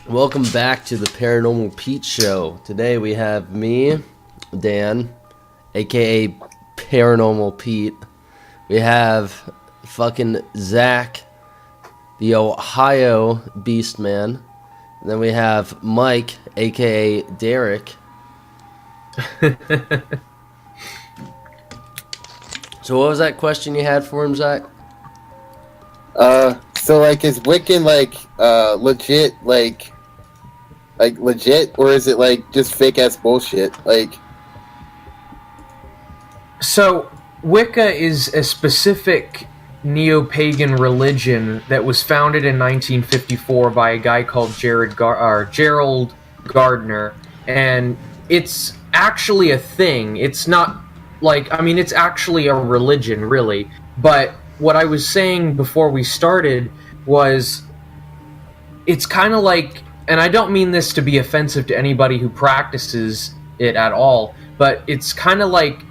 Welcome back to the Paranormal Pete Show. Today we have me, Dan, aka Paranormal Pete. We have fucking Zach, the Ohio Beast Man. And then we have Mike, aka Derek. So what was that question you had for him, Zach? So like, is Wiccan legit, like legit, or is it like just fake ass bullshit? Like, so Wicca is a specific neo-pagan religion that was founded in 1954 by a guy called Gerald Gardner, and it's actually a thing. It's not it's actually a religion, really. But what I was saying before we started was, it's kind of like, and I don't mean this to be offensive to anybody who practices it at all, but it's kind of like,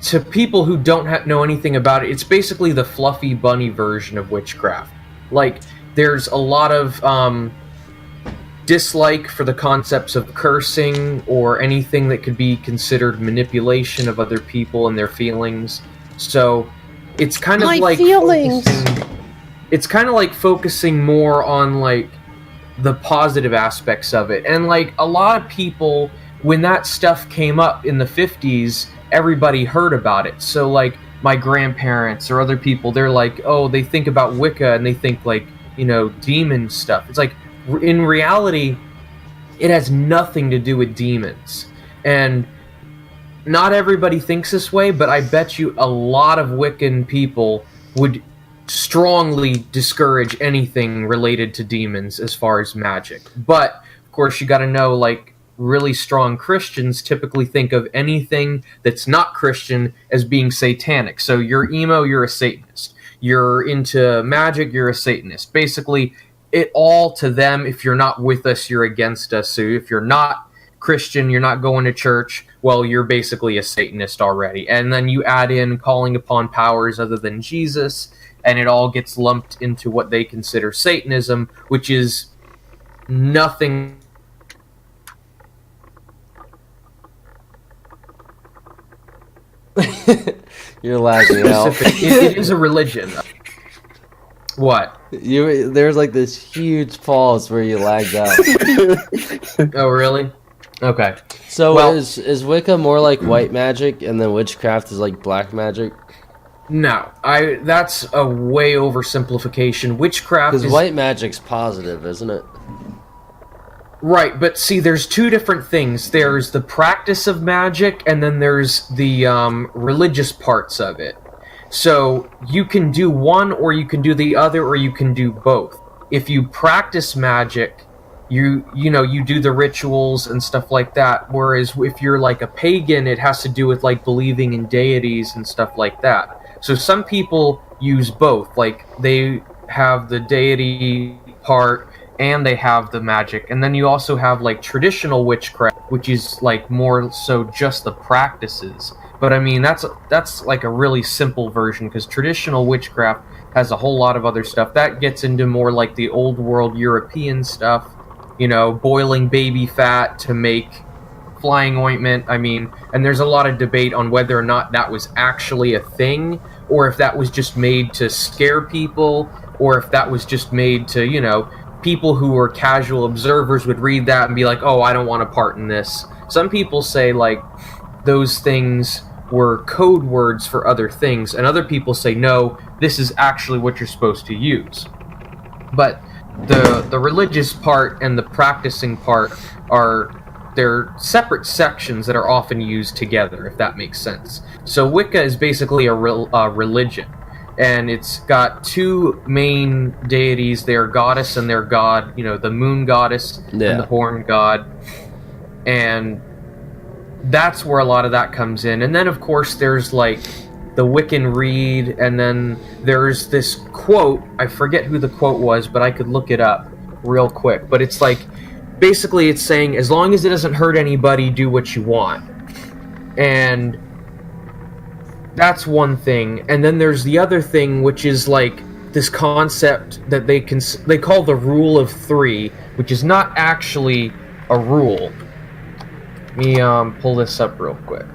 to people who don't know anything about it, it's basically the fluffy bunny version of witchcraft. Like, there's a lot of dislike for the concepts of cursing or anything that could be considered manipulation of other people and their feelings. So it's kind of it's kind of like focusing more on like the positive aspects of it. And like, a lot of people, when that stuff came up in the 50s, everybody heard about it. So like, my grandparents or other people, they're like, oh, they think about Wicca and they think like, demon stuff. It's like, in reality, it has nothing to do with demons. And not everybody thinks this way, but I bet you a lot of Wiccan people would strongly discourage anything related to demons as far as magic. But, of course, you gotta know, like, really strong Christians typically think of anything that's not Christian as being satanic. So you're emo, you're a Satanist. You're into magic, you're a Satanist. Basically, it all to them, if you're not with us, you're against us. So if you're not Christian, you're not going to church, well, you're basically a Satanist already. And then you add in calling upon powers other than Jesus, and it all gets lumped into what they consider Satanism, which is nothing. You're lagging out. It is a religion. What? There's like this huge pause where you lagged out. Oh, really? Okay. So is Wicca more like white magic, and then witchcraft is like black magic? No, that's a way oversimplification. Witchcraft is... Because white magic's positive, isn't it? Right, but see, there's two different things. There's the practice of magic, and then there's the religious parts of it. So you can do one, or you can do the other, or you can do both. If you practice magic, you do the rituals and stuff like that. Whereas if you're like a pagan, it has to do with like believing in deities and stuff like that. So some people use both. Like, they have the deity part and they have the magic. And then you also have like traditional witchcraft, which is like more so just the practices. But I mean, that's like a really simple version, because traditional witchcraft has a whole lot of other stuff. That gets into more like the old world European stuff, boiling baby fat to make flying ointment. I mean, and there's a lot of debate on whether or not that was actually a thing, or if that was just made to scare people, or if that was just made to, people who were casual observers would read that and be like, oh, I don't want a part in this. Some people say, like, those things were code words for other things, and other people say, no, this is actually what you're supposed to use. But the religious part and the practicing part they're separate sections that are often used together, if that makes sense. So Wicca is basically a religion, and it's got two main deities, their goddess and their god, the moon goddess and the horn god, and that's where a lot of that comes in. And then, of course, there's like the Wiccan Reed, and then there's this quote. I forget who the quote was, but I could look it up real quick. But it's like, basically it's saying, as long as it doesn't hurt anybody, do what you want. And that's one thing. And then there's the other thing, which is like this concept that they call the rule of 3, which is not actually a rule. Let me pull this up real quick.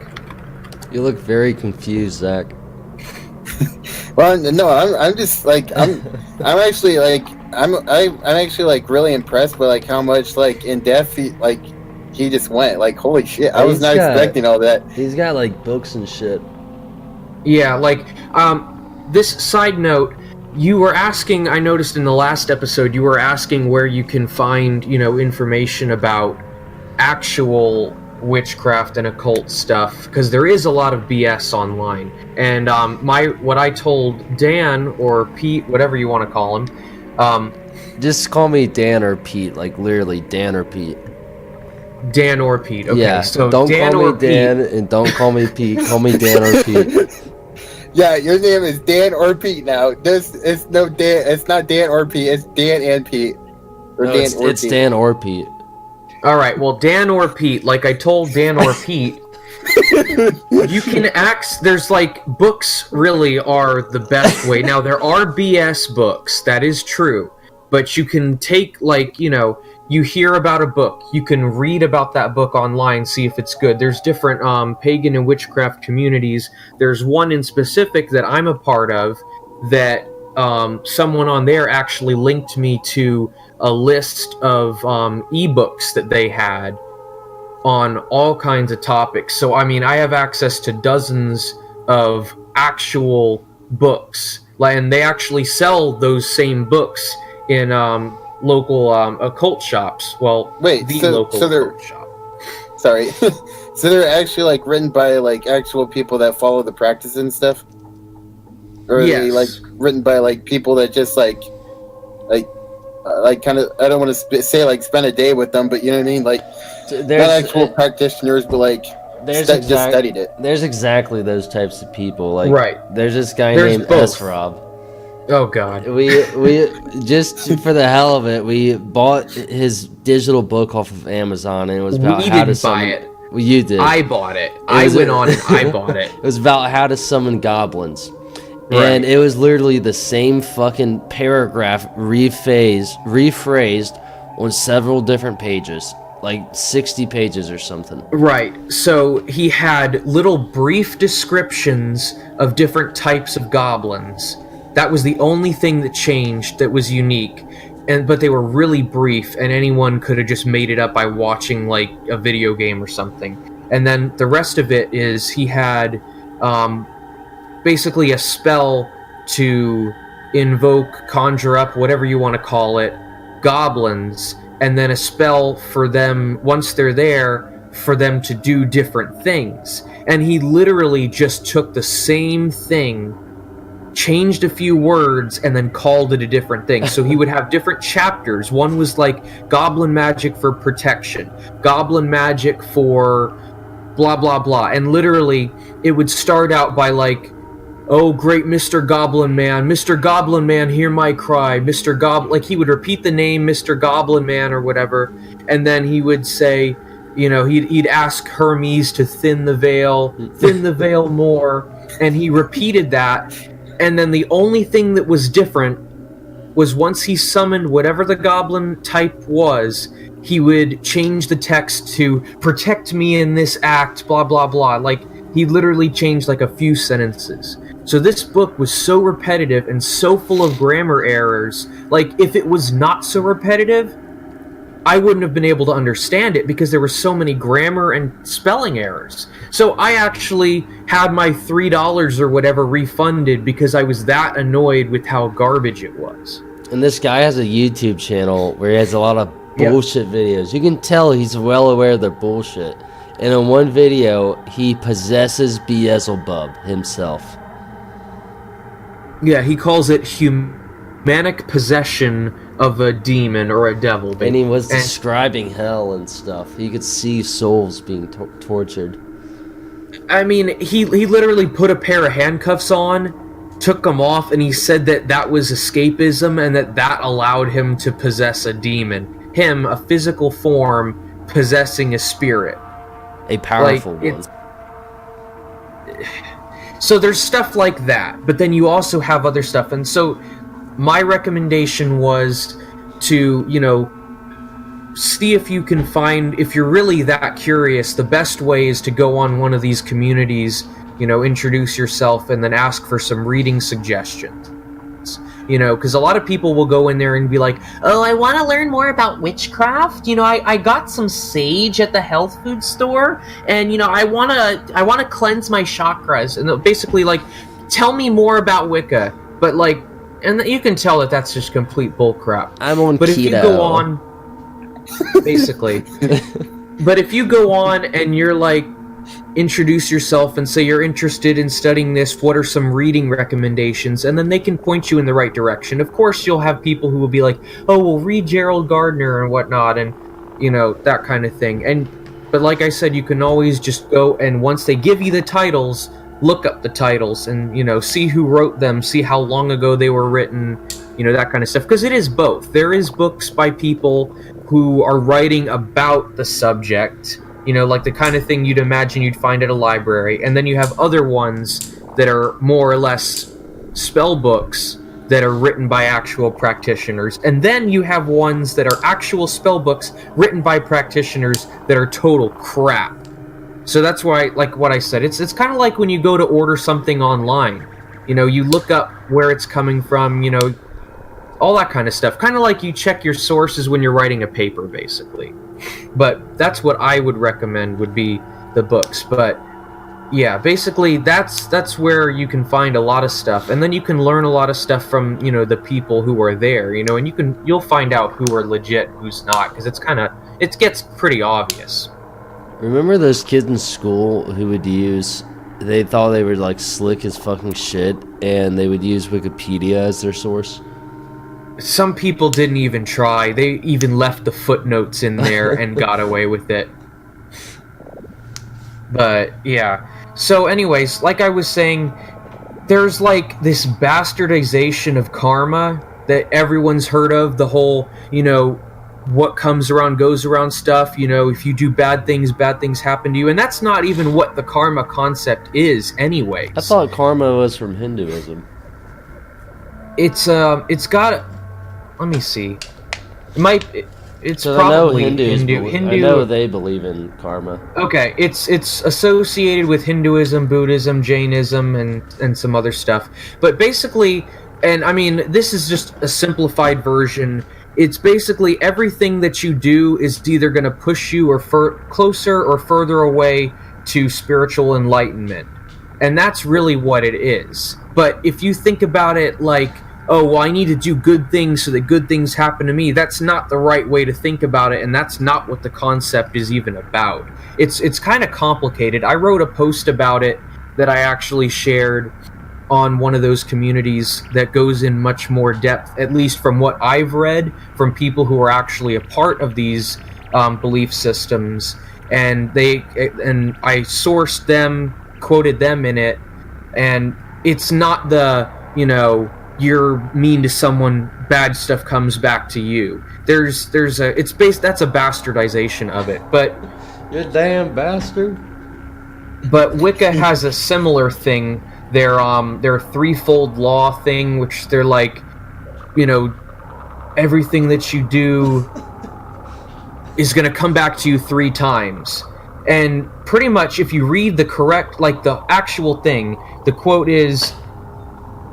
You look very confused, Zach. Well, no, I'm just like I'm actually like I'm actually like really impressed by like how much like in depth he just went. Like, holy shit, I was not expecting all that. He's got like books and shit. Yeah, like this side note, you were asking, I noticed in the last episode, you were asking where you can find, information about actual witchcraft and occult stuff, because there is a lot of BS online. And what I told Dan, or Pete, whatever you want to call him, just call me Dan or Pete, like literally Dan or Pete. Dan or Pete, okay. Yeah, so don't Dan call or me Dan Pete. and don't call me Pete. Call me Dan or Pete. Yeah, your name is Dan or Pete now. It's not Dan or Pete. It's Dan and Pete. Or No, Dan it's, or it's Pete. Dan or Pete. All right, well, Dan or Pete, like I told Dan or Pete, you can there's like, books really are the best way. Now, there are BS books, that is true, but you can take, like, you hear about a book, you can read about that book online, see if it's good. There's different pagan and witchcraft communities. There's one in specific that I'm a part of that someone on there actually linked me to a list of ebooks that they had on all kinds of topics. So, I mean, I have access to dozens of actual books, and they actually sell those same books in local occult shops. Well, Wait, local they're occult shop. sorry. So they're actually like written by like actual people that follow the practice and stuff, or are they like written by like people that just like kind of, I don't want to say like spend a day with them, but you know what I mean, like not actual practitioners, but like just studied it. There's exactly those types of people. Like, right. There's this guy named S. Rob. Oh God. We just for the hell of it, we bought his digital book off of Amazon, and it was about how to summon. Buy it. Well, you did. I bought it. I went on and I bought it. It was about how to summon goblins. Right. And it was literally the same fucking paragraph rephrased on several different pages, like 60 pages or something. Right. So he had little brief descriptions of different types of goblins. That was the only thing that changed that was unique. But they were really brief, and anyone could have just made it up by watching like a video game or something. And then the rest of it is he had basically a spell to invoke, conjure up, whatever you want to call it, goblins, and then a spell for them, once they're there, for them to do different things. And he literally just took the same thing, changed a few words, and then called it a different thing. So he would have different chapters. One was like goblin magic for protection, goblin magic for blah blah blah, and literally it would start out by like, oh great Mr. Goblin Man, hear my cry, Mr. Goblin, like he would repeat the name Mr. Goblin Man or whatever, and then he would say, he'd ask Hermes to thin the veil more, and he repeated that. And then the only thing that was different was once he summoned whatever the goblin type was, he would change the text to protect me in this act, blah, blah, blah. Like, he literally changed like a few sentences. So this book was so repetitive and so full of grammar errors. Like, if it was not so repetitive, I wouldn't have been able to understand it because there were so many grammar and spelling errors. So I actually had my $3 or whatever refunded because I was that annoyed with how garbage it was. And this guy has a YouTube channel where he has a lot of bullshit videos. You can tell he's well aware of their bullshit. And in one video, he possesses Beelzebub himself. Yeah, he calls it humanic possession of a demon or a devil. And he was describing hell and stuff. He could see souls being tortured. I mean, he literally put a pair of handcuffs on, took them off, and he said that was escapism and that allowed him to possess a demon. Him, a physical form, possessing a spirit. A powerful one. So there's stuff like that, but then you also have other stuff. And so my recommendation was to, see if you can find, if you're really that curious, the best way is to go on one of these communities, introduce yourself, and then ask for some reading suggestions. Because a lot of people will go in there and be like, oh, I want to learn more about witchcraft. I got some sage at the health food store, and I want to cleanse my chakras, and they'll basically like, tell me more about Wicca. But like, and you can tell that that's just complete bullcrap. I'm on but keto. If you go on, basically, but if you go on and you're like, introduce yourself and say you're interested in studying this, what are some reading recommendations, and then they can point you in the right direction. Of course, you'll have people who will be like, oh, well, read Gerald Gardner and whatnot, and that kind of thing. But like I said, you can always just go, and once they give you the titles, look up the titles and see who wrote them, see how long ago they were written, that kind of stuff, because it is both. There is books by people who are writing about the subject, like the kind of thing you'd imagine you'd find at a library. And then you have other ones that are more or less spell books that are written by actual practitioners. And then you have ones that are actual spell books written by practitioners that are total crap. So that's why, like what I said, it's kind of like when you go to order something online. You look up where it's coming from, all that kind of stuff. Kind of like you check your sources when you're writing a paper, basically. But that's what I would recommend would be the books. But yeah, basically that's where you can find a lot of stuff, and then you can learn a lot of stuff from the people who are there, and you'll find out who are legit, who's not, because it gets pretty obvious. Remember those kids in school who would they thought they were like slick as fucking shit, and they would use Wikipedia as their source? Some people didn't even try. They even left the footnotes in there and got away with it. But, yeah. So, anyways, like I was saying, there's like this bastardization of karma that everyone's heard of. The whole, what comes around goes around stuff. If you do bad things happen to you. And that's not even what the karma concept is, anyways. I thought karma was from Hinduism. It's got... Let me see. It's so probably Hindu. I know they believe in karma. Okay, it's associated with Hinduism, Buddhism, Jainism, and some other stuff. But basically, and I mean, this is just a simplified version. It's basically everything that you do is either going to push you or closer or further away to spiritual enlightenment. And that's really what it is. But if you think about it like, oh, well, I need to do good things so that good things happen to me, that's not the right way to think about it, and that's not what the concept is even about. It's kind of complicated. I wrote a post about it that I actually shared on one of those communities that goes in much more depth, at least from what I've read from people who are actually a part of these belief systems, and I sourced them, quoted them in it, and it's not the, you're mean to someone, bad stuff comes back to you. That's a bastardization of it. But you're a damn bastard. But Wicca has a similar thing. Their threefold law thing, which they're like, everything that you do is going to come back to you 3 times. And pretty much, if you read the correct, like the actual thing, the quote is,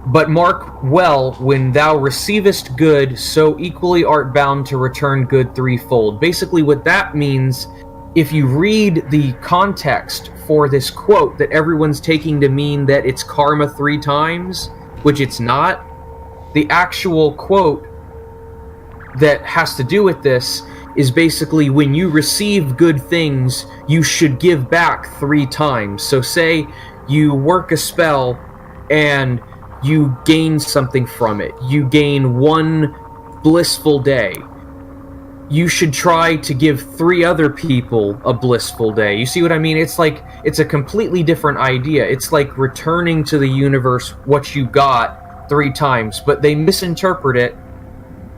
"But mark well, when thou receivest good, so equally art bound to return good threefold." Basically, what that means, if you read the context for this quote that everyone's taking to mean that it's karma 3 times, which it's not, the actual quote that has to do with this is basically when you receive good things, you should give back 3 times. So say you work a spell and you gain something from it. You gain 1 blissful day. You should try to give 3 other people a blissful day. You see what I mean? It's like, it's a completely different idea. It's like returning to the universe what you got 3 times, but they misinterpret it.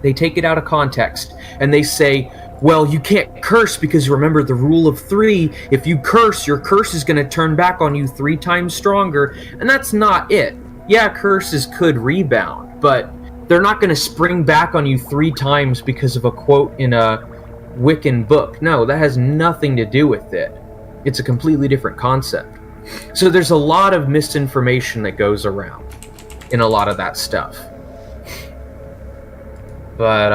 They take it out of context, and they say, well, you can't curse because remember the rule of 3. If you curse, your curse is going to turn back on you 3 times stronger, and that's not it. Yeah, curses could rebound, but they're not going to spring back on you 3 times because of a quote in a Wiccan book. No, that has nothing to do with it. It's a completely different concept. So there's a lot of misinformation that goes around in a lot of that stuff. But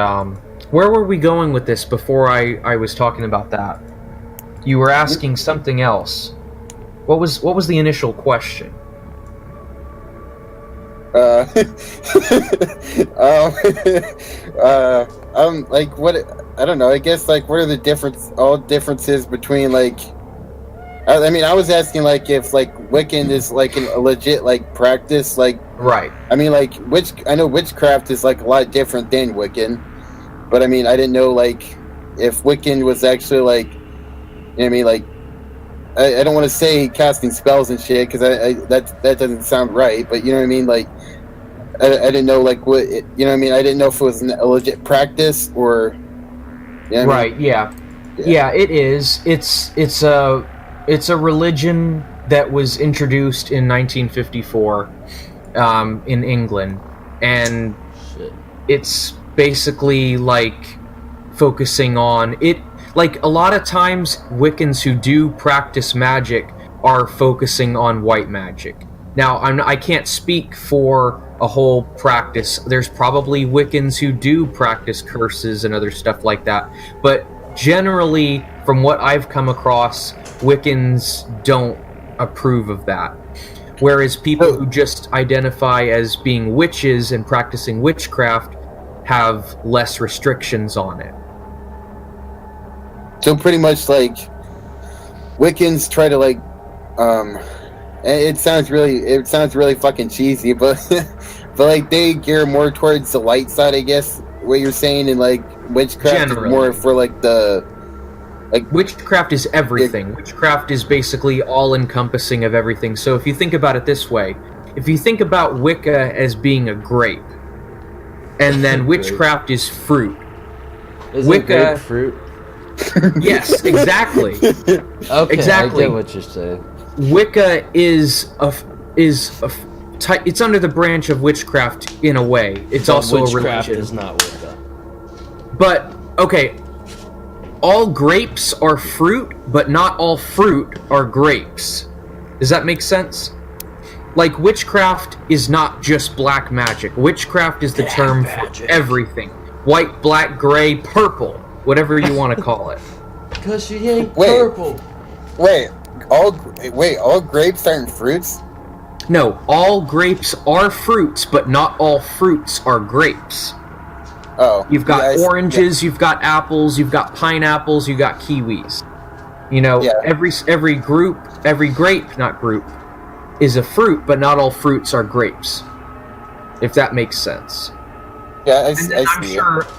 where were we going with this before I was talking about that? You were asking something else. What was the initial question? Like what? I don't know. I guess like what are the differences between like? I mean, I was asking like if like Wiccan is like a legit like practice, like right. I mean, like I know witchcraft is like a lot different than Wiccan, but I mean, I didn't know like if Wiccan was actually like, you know what I mean, like I don't want to say casting spells and shit because that doesn't sound right, but you know what I mean, like I didn't know like what you know what I mean. I didn't know if it was a legit practice or you know what right. I mean? Yeah. It is. It's a religion that was introduced in 1954 in England, and it's basically like focusing on it. Like a lot of times, Wiccans who do practice magic are focusing on white magic. Now, I can't speak for a whole practice. There's probably Wiccans who do practice curses and other stuff like that, but generally, from what I've come across, Wiccans don't approve of that. Whereas people who just identify as being witches and practicing witchcraft have less restrictions on it. So pretty much like Wiccans try to like it sounds really fucking cheesy, but but like they gear more towards the light side, I guess what you're saying, and like witchcraft is more for like the like witchcraft is everything. Witchcraft is basically all encompassing of everything. So if you think about it this way, if you think about Wicca as being a grape, and then witchcraft is fruit. Isn't Wicca fruit? Yes, exactly. Okay, exactly. I get what you're saying. Wicca is it's under the branch of witchcraft in a way. It's also witchcraft a religion. Is not Wicca. But okay, all grapes are fruit, but not all fruit are grapes. Does that make sense? Like witchcraft is not just black magic. Witchcraft is the term for everything. White, black, gray, purple, whatever you want to call it. Because she ain't purple. All grapes aren't fruits? No, all grapes are fruits, but not all fruits are grapes. Oh. You've got oranges, you've got apples, you've got pineapples, you've got kiwis. You know, every grape, not group, is a fruit, but not all fruits are grapes. If that makes sense. Yeah,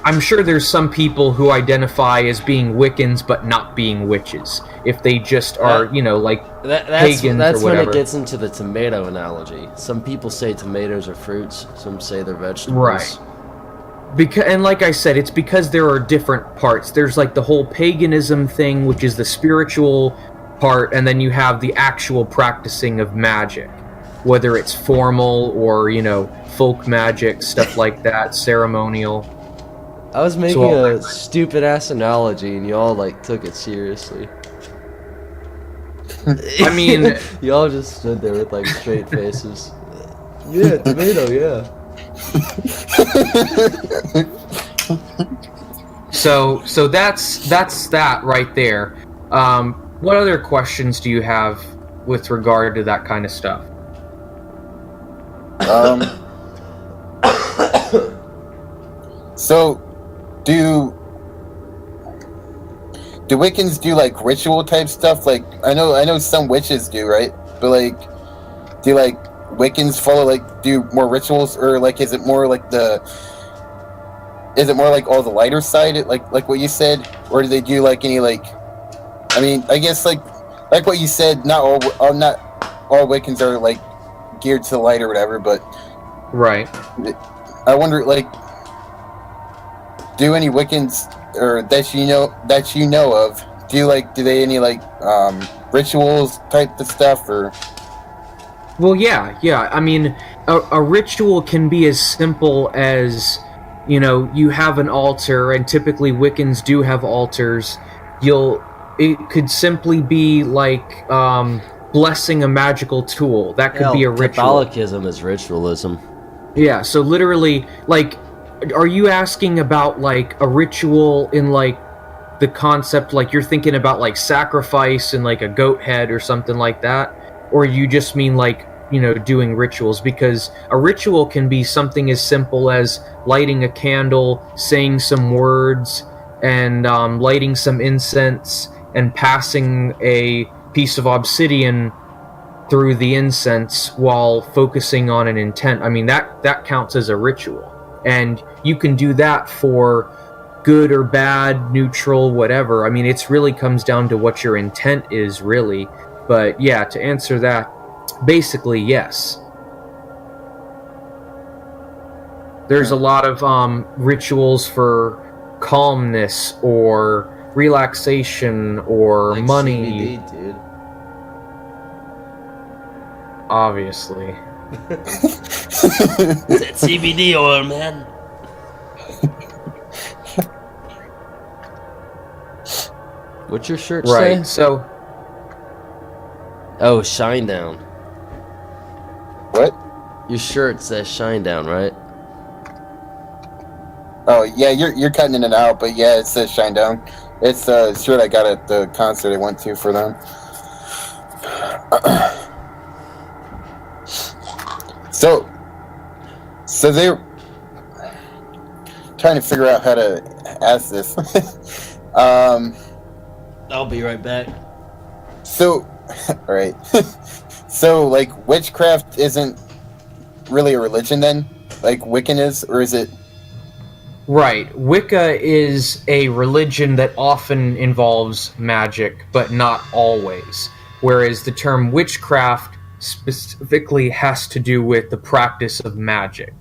I'm sure there's some people who identify as being Wiccans but not being witches. If they just are, like pagans that's or whatever. when it gets into the tomato analogy. Some people say tomatoes are fruits. Some say they're vegetables. Right. And like I said, it's because there are different parts. There's like the whole paganism thing, which is the spiritual part, and then you have the actual practicing of magic. Whether it's formal or, folk magic, stuff like that, ceremonial. I was making a stupid-ass analogy, and y'all, took it seriously. I mean... y'all just stood there with, straight faces. Yeah, tomato, yeah. So that's that right there. What other questions do you have with regard to that kind of stuff? So, do Wiccans do ritual type stuff? I know some witches do, right? But do Wiccans follow do more rituals, or is it more all the lighter side, like what you said, or do they do any I mean, I guess like what you said, not all Wiccans are geared to the light or whatever, but right. I wonder do any Wiccans or that you know of do they any rituals type of stuff, or Well, yeah. I mean, a ritual can be as simple as, you have an altar, and typically Wiccans do have altars. It could simply be like blessing a magical tool. That could be a ritual. Catholicism is ritualism. Yeah, so literally, like, are you asking about, like, a ritual in, like, the concept, like, you're thinking about, like, sacrifice and, like, a goat head or something like that? Or you just mean, like, doing rituals? Because a ritual can be something as simple as lighting a candle, saying some words, and lighting some incense, and passing a piece of obsidian through the incense while focusing on an intent. I mean, that counts as a ritual. And you can do that for good or bad, neutral, whatever. I mean, it's really comes down to what your intent is, really. But yeah, to answer that, basically, yes. There's a lot of rituals for calmness or relaxation or Like money. CBD, dude. Obviously. It's that CBD oil, man. What's your shirt say? Right. So, Oh, Shine Down. What? Your shirt says Shine Down, right? Oh yeah, you're cutting in and out, but yeah, it says Shine Down. It's a shirt I got at the concert I went to for them. So they're trying to figure out how to ask this. I'll be right back. So, all right. So, like, witchcraft isn't really a religion then, like Wiccan is, or is it? right. Wicca is a religion that often involves magic, but not always. Whereas the term witchcraft specifically has to do with the practice of magic.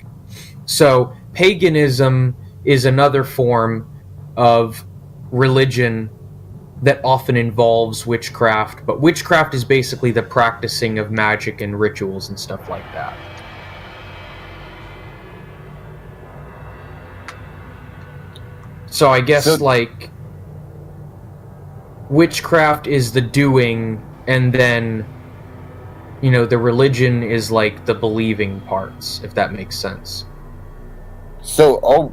So, paganism is another form of religion that often involves witchcraft, but witchcraft is basically the practicing of magic and rituals and stuff like that. So I guess, like, witchcraft is the doing, and then, the religion is, like, the believing parts, if that makes sense. So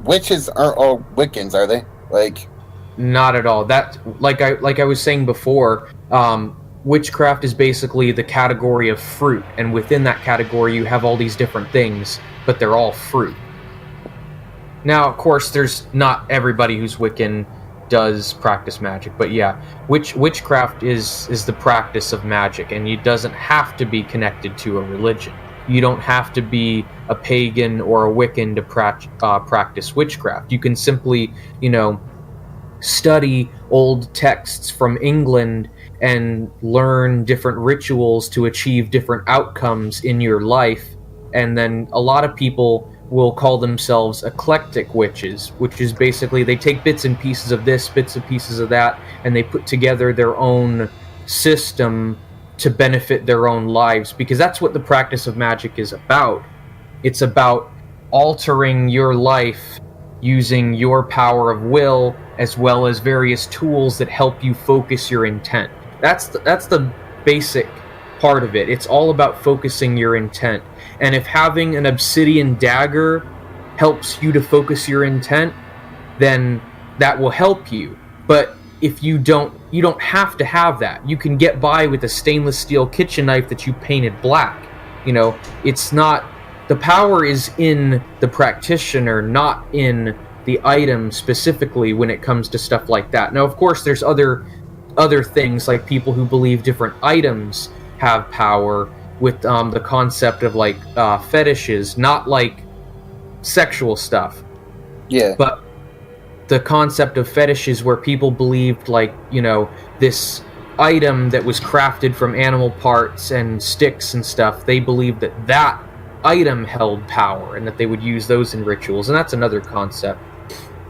witches aren't all Wiccans, are they? Like, not at all. That, like I was saying before, witchcraft is basically the category of fruit, and within that category you have all these different things, but they're all fruit. Now, of course, there's not everybody who's Wiccan does practice magic, but yeah, witchcraft is the practice of magic, and it doesn't have to be connected to a religion. You don't have to be a pagan or a Wiccan to practice witchcraft. You can simply, study old texts from England and learn different rituals to achieve different outcomes in your life. And then a lot of people will call themselves eclectic witches, which is basically they take bits and pieces of this, bits and pieces of that, and they put together their own system to benefit their own lives, because that's what the practice of magic is about. It's about altering your life using your power of will, as well as various tools that help you focus your intent. That's the basic part of it. It's all about focusing your intent. And if having an obsidian dagger helps you to focus your intent, then that will help you. But if you don't have to have that. You can get by with a stainless steel kitchen knife that you painted black. It's not, the power is in the practitioner, not in the item specifically when it comes to stuff like that. Now, of course, there's other things, like people who believe different items have power with the concept of, like, fetishes, not like sexual stuff. Yeah. But the concept of fetishes where people believed, like, this item that was crafted from animal parts and sticks and stuff, they believed that item held power and that they would use those in rituals, and that's another concept.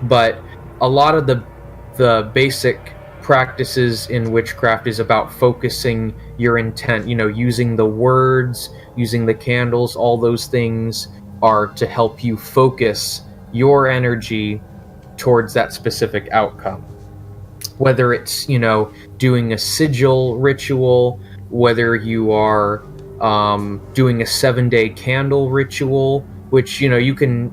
But a lot of the basic practices in witchcraft is about focusing your intent, using the words, using the candles. All those things are to help you focus your energy towards that specific outcome. Whether it's, doing a sigil ritual, whether you are doing a 7-day candle ritual, which, you can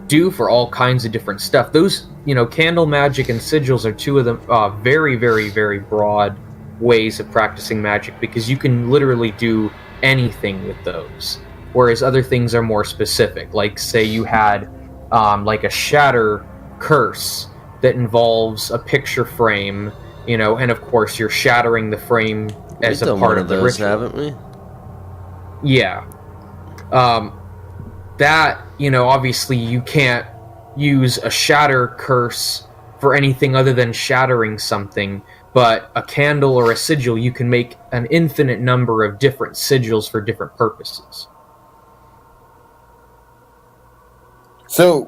do for all kinds of different stuff. Those, candle magic and sigils are two of the very, very, very broad ways of practicing magic, because you can literally do anything with those. Whereas other things are more specific. Like, say you had like a shatter curse that involves a picture frame, and of course you're shattering the frame as a part of the ritual. Haven't we? Yeah. That, obviously you can't use a shatter curse for anything other than shattering something, but a candle or a sigil, you can make an infinite number of different sigils for different purposes. So,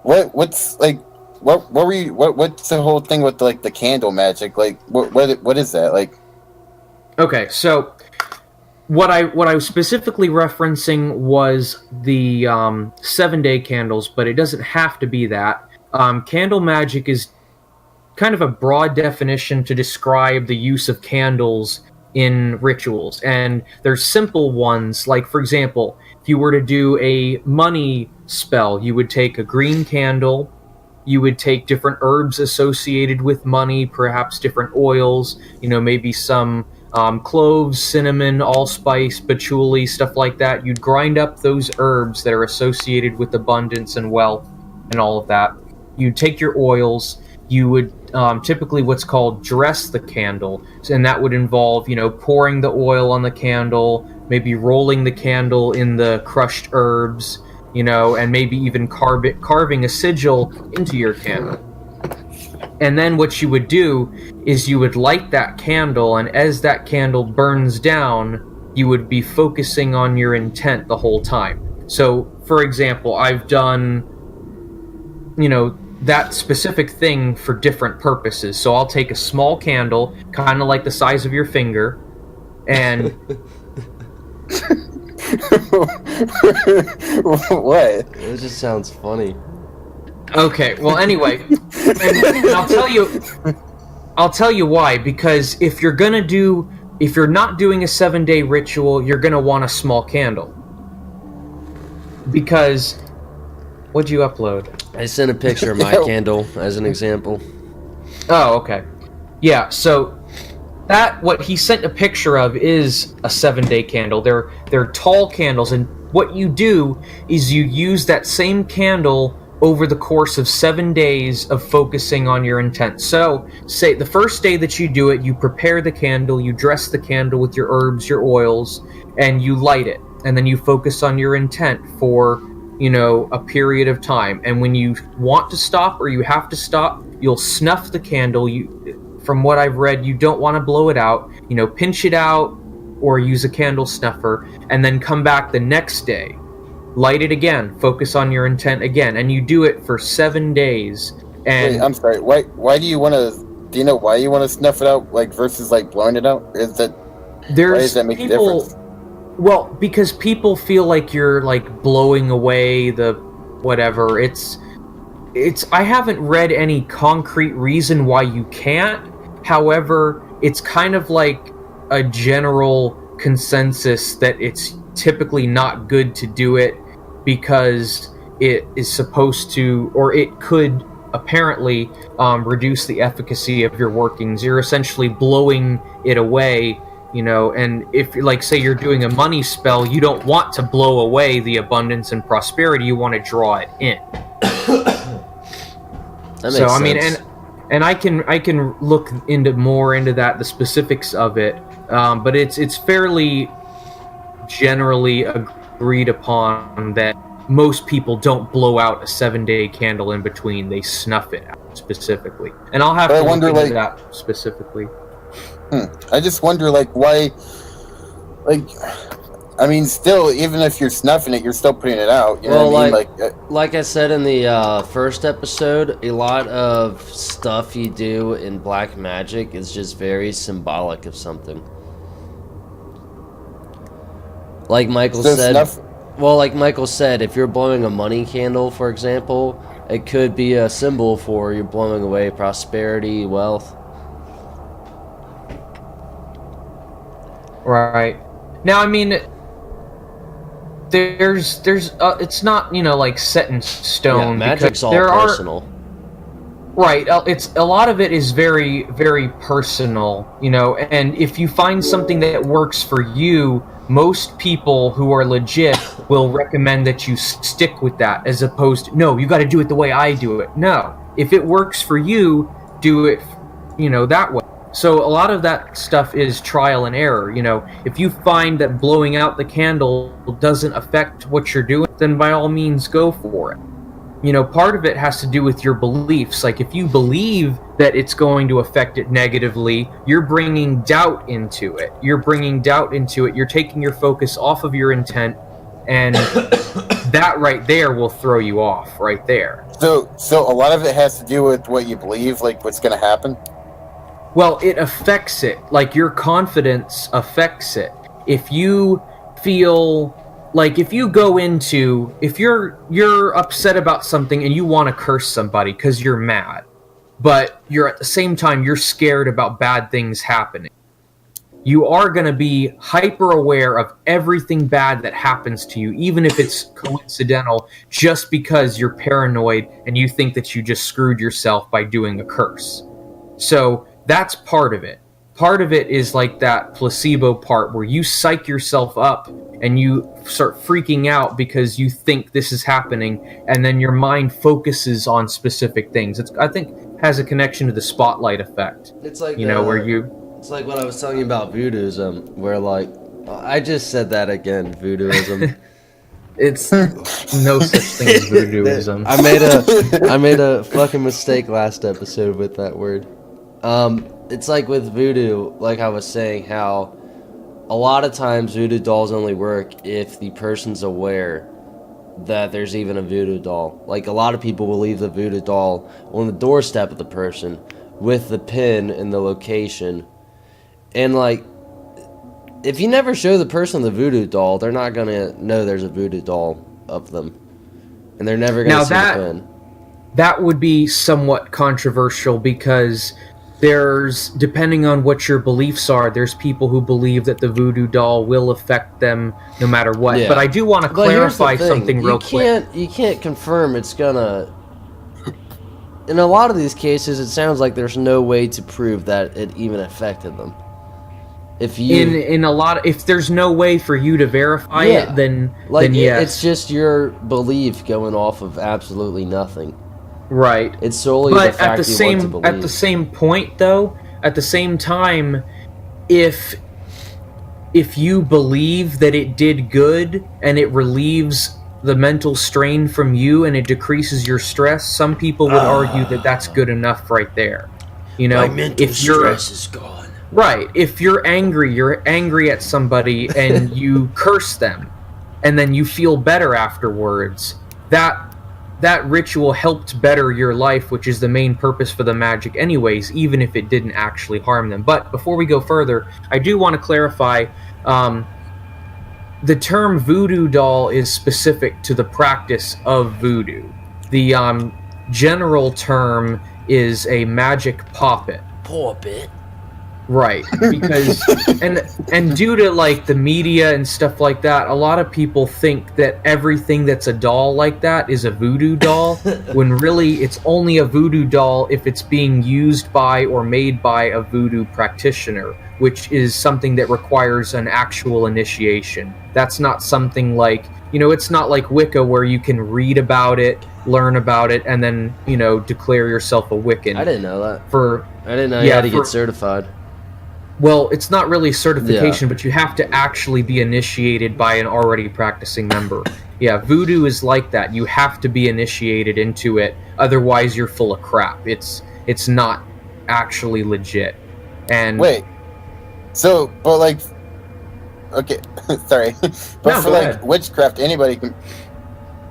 what's the whole thing with like the candle magic? Like, what is that like? Okay, so what I was specifically referencing was the 7-day candles, but it doesn't have to be that. Candle magic is kind of a broad definition to describe the use of candles in rituals, and there's simple ones, like, for example, if you were to do a money spell, you would take a green candle, you would take different herbs associated with money, perhaps different oils, maybe some cloves, cinnamon, allspice, patchouli, stuff like that. You'd grind up those herbs that are associated with abundance and wealth and all of that. You'd take your oils, you would typically what's called dress the candle, and that would involve, pouring the oil on the candle, maybe rolling the candle in the crushed herbs, and maybe even carving a sigil into your candle. And then what you would do is you would light that candle, and as that candle burns down, you would be focusing on your intent the whole time. So, for example, I've done, that specific thing for different purposes. So I'll take a small candle, kind of like the size of your finger, and... What? It just sounds funny. Okay, well, anyway, and I'll tell you why. Because if you're not doing a 7-day ritual, you're gonna want a small candle. Because, what'd you upload? I sent a picture of my candle as an example. Oh, okay. Yeah, so what he sent a picture of is a 7-day candle. They're tall candles, and what you do is you use that same candle over the course of 7 days of focusing on your intent. So, say the first day that you do it, you prepare the candle, you dress the candle with your herbs, your oils, and you light it. And then you focus on your intent for, a period of time. And when you want to stop or you have to stop, you'll snuff the candle. From what I've read, you don't want to blow it out. Pinch it out or use a candle snuffer, and then come back the next day. Light it again, focus on your intent again, and you do it for 7 days. And wait, I'm sorry. Why do you want to? Do you know why you want to snuff it out, like versus like blowing it out? Why does that make a difference? Well, because people feel like you're like blowing away the whatever. It's. I haven't read any concrete reason why you can't. However, it's kind of like a general consensus that it's typically not good to do it, because it is supposed to, or it could apparently reduce the efficacy of your workings. You're essentially blowing it away, and if, like, say you're doing a money spell, you don't want to blow away the abundance and prosperity, you want to draw it in. That makes sense. And I can look more into that, the specifics of it, but it's fairly generally agreed upon that most people don't blow out a 7-day candle in between; they snuff it out specifically. And I'll have to look into that specifically. I just wonder, like, why, like, I mean, still, even if you're snuffing it, you're still putting it out. You know Well, what I mean? like I said in the first episode, a lot of stuff you do in black magic is just very symbolic of something. Like Michael said, like Michael said, if you're blowing a money candle, for example, it could be a symbol for you're blowing away prosperity, wealth. Right. Now, I mean, there's it's not, like set in stone. Yeah, magic's all personal. Right. It's a lot of it is very, very personal, and if you find something that works for you, most people who are legit will recommend that you stick with that, as opposed to, no, you got to do it the way I do it. No. If it works for you, do it, that way. So a lot of that stuff is trial and error. If you find that blowing out the candle doesn't affect what you're doing, then by all means go for it. Part of it has to do with your beliefs. Like, if you believe that it's going to affect it negatively, you're bringing doubt into it. You're taking your focus off of your intent, and that right there will throw you off right there. So a lot of it has to do with what you believe, like what's going to happen? Well, it affects it. Like, your confidence affects it. If you feel... Like, if you're upset about something and you want to curse somebody because you're mad, but you're at the same time, you're scared about bad things happening, you are going to be hyper aware of everything bad that happens to you, even if it's coincidental, just because you're paranoid and you think that you just screwed yourself by doing a curse. So that's part of it. Part of it is like that placebo part where you psych yourself up and you start freaking out because you think this is happening, and then your mind focuses on specific things. I think has a connection to the spotlight effect. It's like where you. It's like what I was telling you about voodooism, where I just said that again, voodooism. It's no such thing as voodooism. I made a fucking mistake last episode with that word. It's like with voodoo, like I was saying, how a lot of times voodoo dolls only work if the person's aware that there's even a voodoo doll. Like, a lot of people will leave the voodoo doll on the doorstep of the person with the pin and the location. And, like, if you never show the person the voodoo doll, they're not going to know there's a voodoo doll of them. And they're never going to see the pin. That would be somewhat controversial because... depending on what your beliefs are, there's people who believe that the voodoo doll will affect them no matter what. Yeah. But I do want to clarify something real quick. You can't confirm it's gonna... In a lot of these cases, it sounds like there's no way to prove that it even affected them. If there's no way for you to verify it, then yes. It's just your belief going off of absolutely nothing. Right. It's solely the fact you want to believe. At the same point, though, at the same time, if you believe that it did good and it relieves the mental strain from you and it decreases your stress, some people would argue that that's good enough right there. My mental stress is gone. Right. If you're angry at somebody and you curse them and then you feel better afterwards, that ritual helped better your life, which is the main purpose for the magic anyways, even if it didn't actually harm them. But before we go further, I do want to clarify, the term voodoo doll is specific to the practice of voodoo. The general term is a magic puppet. Puppet? Right, because and due to like the media and stuff like that, a lot of people think that everything that's a doll like that is a voodoo doll, when really it's only a voodoo doll if it's being used by or made by a voodoo practitioner, which is something that requires an actual initiation. That's not something like, it's not like Wicca where you can read about it, learn about it, and then, declare yourself a Wiccan. I didn't know that. I didn't know you had to get certified. Well, it's not really certification, but you have to actually be initiated by an already practicing member. Yeah, voodoo is like that. You have to be initiated into it, otherwise you're full of crap. It's not actually legit. And wait, so, but like, okay, sorry, but No, for go like ahead. witchcraft, anybody can.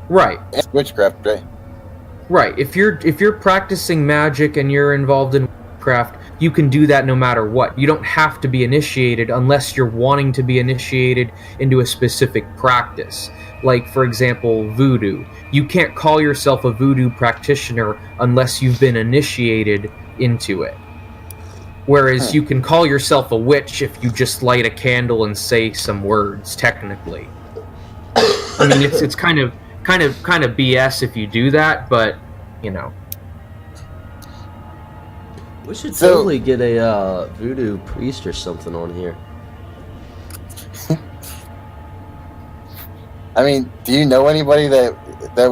Right. It's witchcraft, right? Right. If you're practicing magic and you're involved in witchcraft, you can do that no matter what. You don't have to be initiated unless you're wanting to be initiated into a specific practice. Like, for example, voodoo. You can't call yourself a voodoo practitioner unless you've been initiated into it. Whereas you can call yourself a witch if you just light a candle and say some words, technically. I mean, it's kind of BS if you do that, but you know. We should So- totally get a voodoo priest or something on here. I mean, do you know anybody that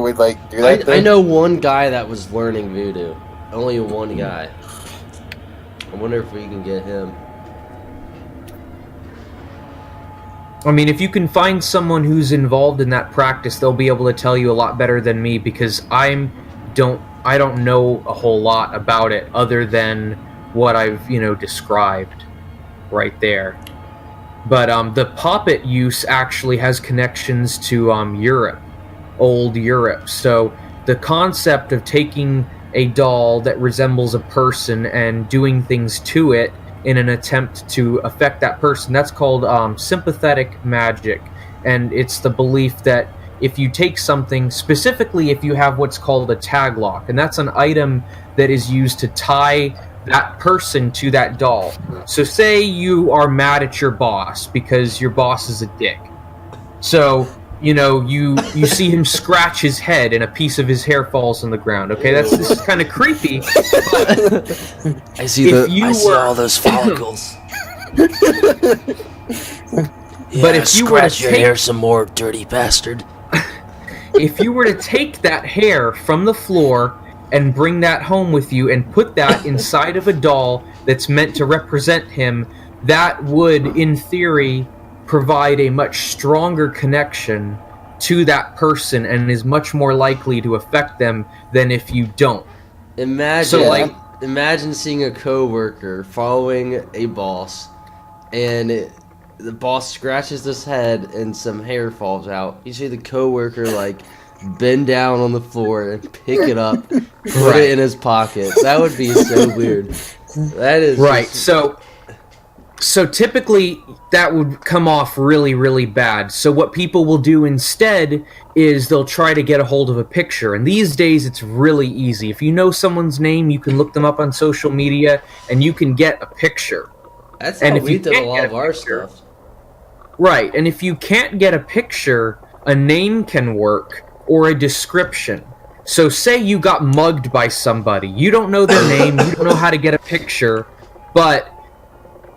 would like do that? I know one guy that was learning voodoo. Only one guy. I wonder if we can get him. I mean, if you can find someone who's involved in that practice, they'll be able to tell you a lot better than me because I don't know a whole lot about it other than what I've, described right there. But the puppet use actually has connections to Europe, old Europe. So the concept of taking a doll that resembles a person and doing things to it in an attempt to affect that person, that's called sympathetic magic. And it's the belief that if you take something, specifically if you have what's called a tag lock, and that's an item that is used to tie that person to that doll. So say you are mad at your boss because your boss is a dick. So, you see him scratch his head and a piece of his hair falls on the ground. Okay, this is kind of creepy. But I see all those follicles. But if you were to scratch your take- hair some more, dirty bastard. if you were to take that hair from the floor and bring that home with you and put that inside of a doll that's meant to represent him, that would, in theory, provide a much stronger connection to that person and is much more likely to affect them than if you don't. Imagine seeing a coworker following a boss, and the boss scratches his head and some hair falls out. You see the coworker bend down on the floor and pick it up, put it in his pocket. That would be so weird. That is Right. just- So typically that would come off really, really bad. So what people will do instead is they'll try to get a hold of a picture. And these days it's really easy. If you know someone's name, you can look them up on social media and you can get a picture. That's and how if we you did a can't lot get of a our picture- stuff. Right. And if you can't get a picture, a name can work or a description. So say you got mugged by somebody. You don't know their name, you don't know how to get a picture, but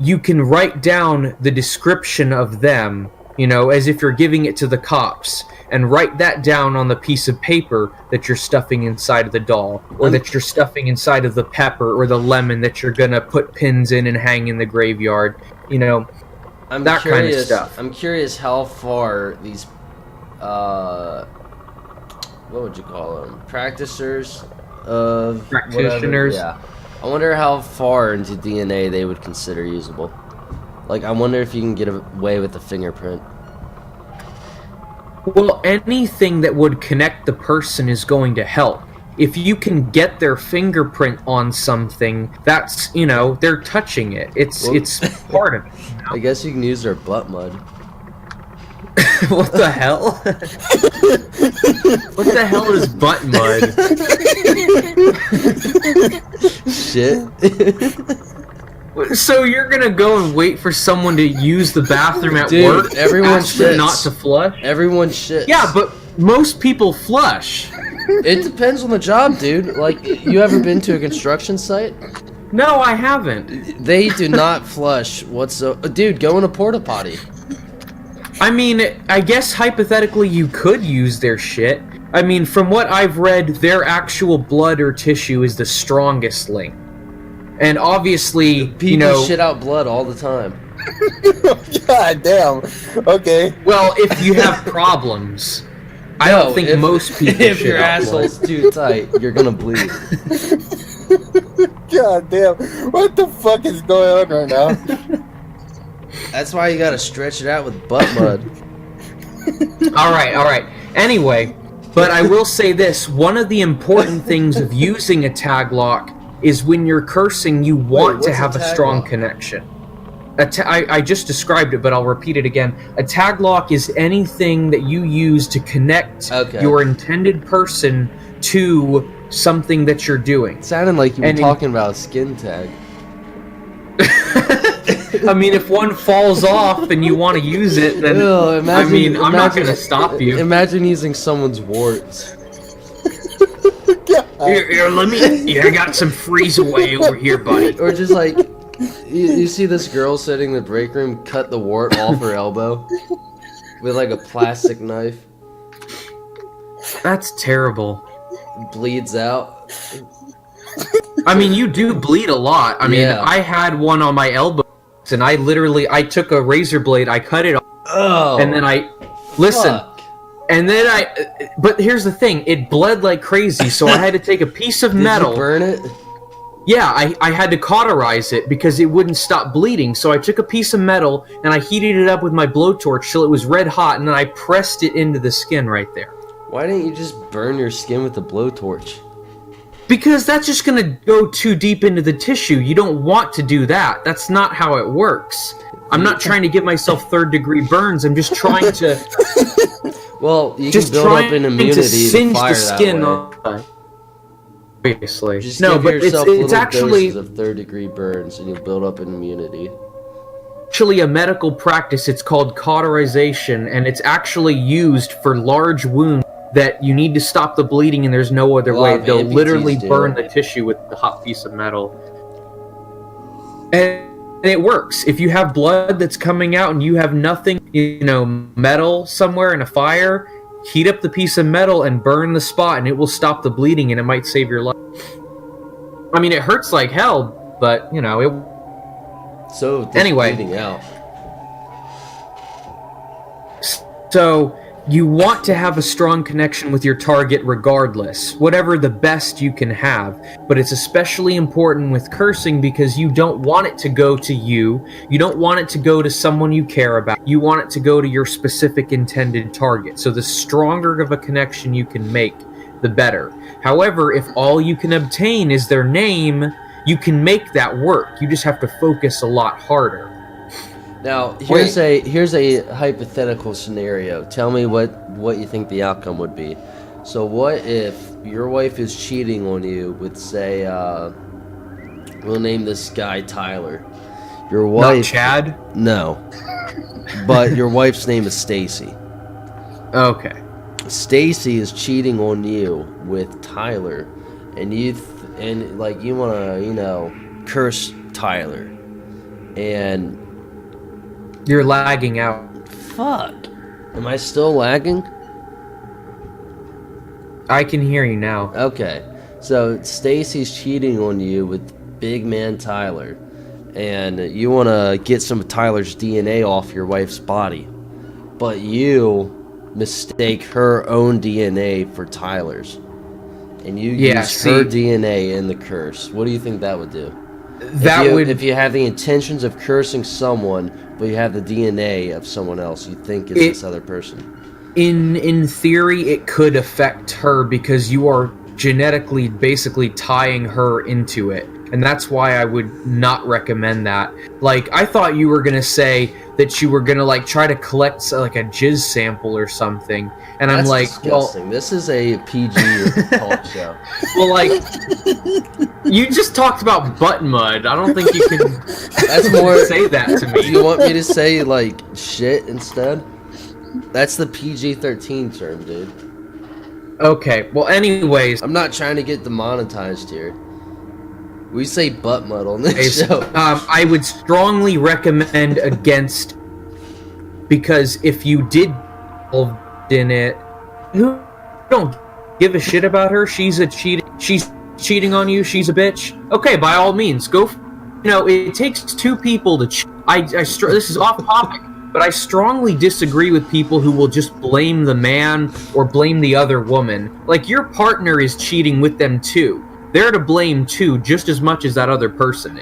you can write down the description of them, as if you're giving it to the cops, and write that down on the piece of paper that you're stuffing inside of the doll, or that you're stuffing inside of the pepper or the lemon that you're gonna put pins in and hang in the graveyard, I'm that kind of curious, stuff. I'm curious how far these, what would you call them? Practicers of Practitioners? Whatever. Yeah. I wonder how far into DNA they would consider usable. I wonder if you can get away with a fingerprint. Well, anything that would connect the person is going to help. If you can get their fingerprint on something, that's, they're touching it. It's part of it. I guess you can use their butt mud. What the hell? What the hell is butt mud? Shit. So you're gonna go and wait for someone to use the bathroom at Dude, work? everyone ask them shits. not to flush? Everyone shits. Yeah, but most people flush. It depends on the job, dude. You ever been to a construction site? No, I haven't. They do not flush whatsoever. Dude, go in a porta potty. I mean, I guess hypothetically you could use their shit. I mean, from what I've read, their actual blood or tissue is the strongest link. And obviously, People shit out blood all the time. God damn. Okay. well, if you have problems, I No, don't think if- most people If shit your out blood. asshole's too tight, you're gonna bleed. God damn. What the fuck is going on right now? That's why you gotta stretch it out with butt mud. All right. Anyway, but I will say this. One of the important things of using a tag lock is when you're cursing, you want to have a strong connection. I just described it, but I'll repeat it again. A tag lock is anything that you use to connect your intended person to something that you're doing. It sounded like you were talking about a skin tag. I mean, if one falls off and you want to use it, then I'm not going to stop you. Imagine using someone's warts. Here, let me. I got some freeze away over here, buddy. Or just like, you see this girl sitting in the break room, cut the wart off her elbow with like a plastic knife. That's terrible. Bleeds out. I mean, you do bleed a lot. I mean, I had one on my elbow, and I took a razor blade, I cut it off, and then and then but here's the thing, it bled like crazy, so I had to take a piece of metal. Did you burn it? Yeah, I had to cauterize it because it wouldn't stop bleeding, so I took a piece of metal, and I heated it up with my blowtorch till it was red hot, and then I pressed it into the skin right there. Why didn't you just burn your skin with a blowtorch? Because that's just going to go too deep into the tissue. You don't want to do that. That's not how it works. I'm not trying to give myself third-degree burns. I'm just trying to... Well, you can build up an immunity to fire the skin that way. Obviously. Just no, give but yourself it's little actually... doses of third-degree burns, and you'll build up an immunity. Actually, a medical practice. It's called cauterization, and it's actually used for large wounds that you need to stop the bleeding, and there's no other way. They'll literally burn the tissue with a hot piece of metal. And it works. If you have blood that's coming out and you have nothing, metal somewhere in a fire, heat up the piece of metal and burn the spot, and it will stop the bleeding, and it might save your life. I mean, it hurts like hell, but, it... So, anyway. Bleeding out. So... you want to have a strong connection with your target regardless, whatever the best you can have, but it's especially important with cursing because you don't want it to go to you, you don't want it to go to someone you care about, you want it to go to your specific intended target. So the stronger of a connection you can make, the better. However, if all you can obtain is their name, you can make that work. You just have to focus a lot harder. Now, here's a hypothetical scenario. Tell me what you think the outcome would be. So what if your wife is cheating on you with, say, we'll name this guy Tyler. Your wife... Not Chad? No. But your wife's name is Stacy. Okay. Stacy is cheating on you with Tyler, and you want to, curse Tyler. And... you're lagging out. Fuck. Am I still lagging? I can hear you now. Okay. So Stacy's cheating on you with big man Tyler, and you want to get some of Tyler's DNA off your wife's body, but you mistake her own DNA for Tyler's, and you use her DNA in the curse. What do you think that would do? If you have the intentions of cursing someone, but you have the DNA of someone else, you think it's this other person. In theory, it could affect her because you are genetically basically tying her into it. And that's why I would not recommend that. Like, I thought you were going to say that you were going to, try to collect, a jizz sample or something. And that's I'm like, disgusting. Well... This is a PG talk show. Well, you just talked about butt mud. I don't think you can that's more... say that to me. Do you want me to say, shit instead? That's the PG-13 term, dude. Okay, well, anyways... I'm not trying to get demonetized here. We say butt mud on this show. I would strongly recommend against, because if you did in it, who don't give a shit about her? She's cheating on you. She's a bitch. Okay, by all means, go. It takes two people to. This is off topic, but I strongly disagree with people who will just blame the man or blame the other woman. Like, your partner is cheating with them too. They're to blame too, just as much as that other person.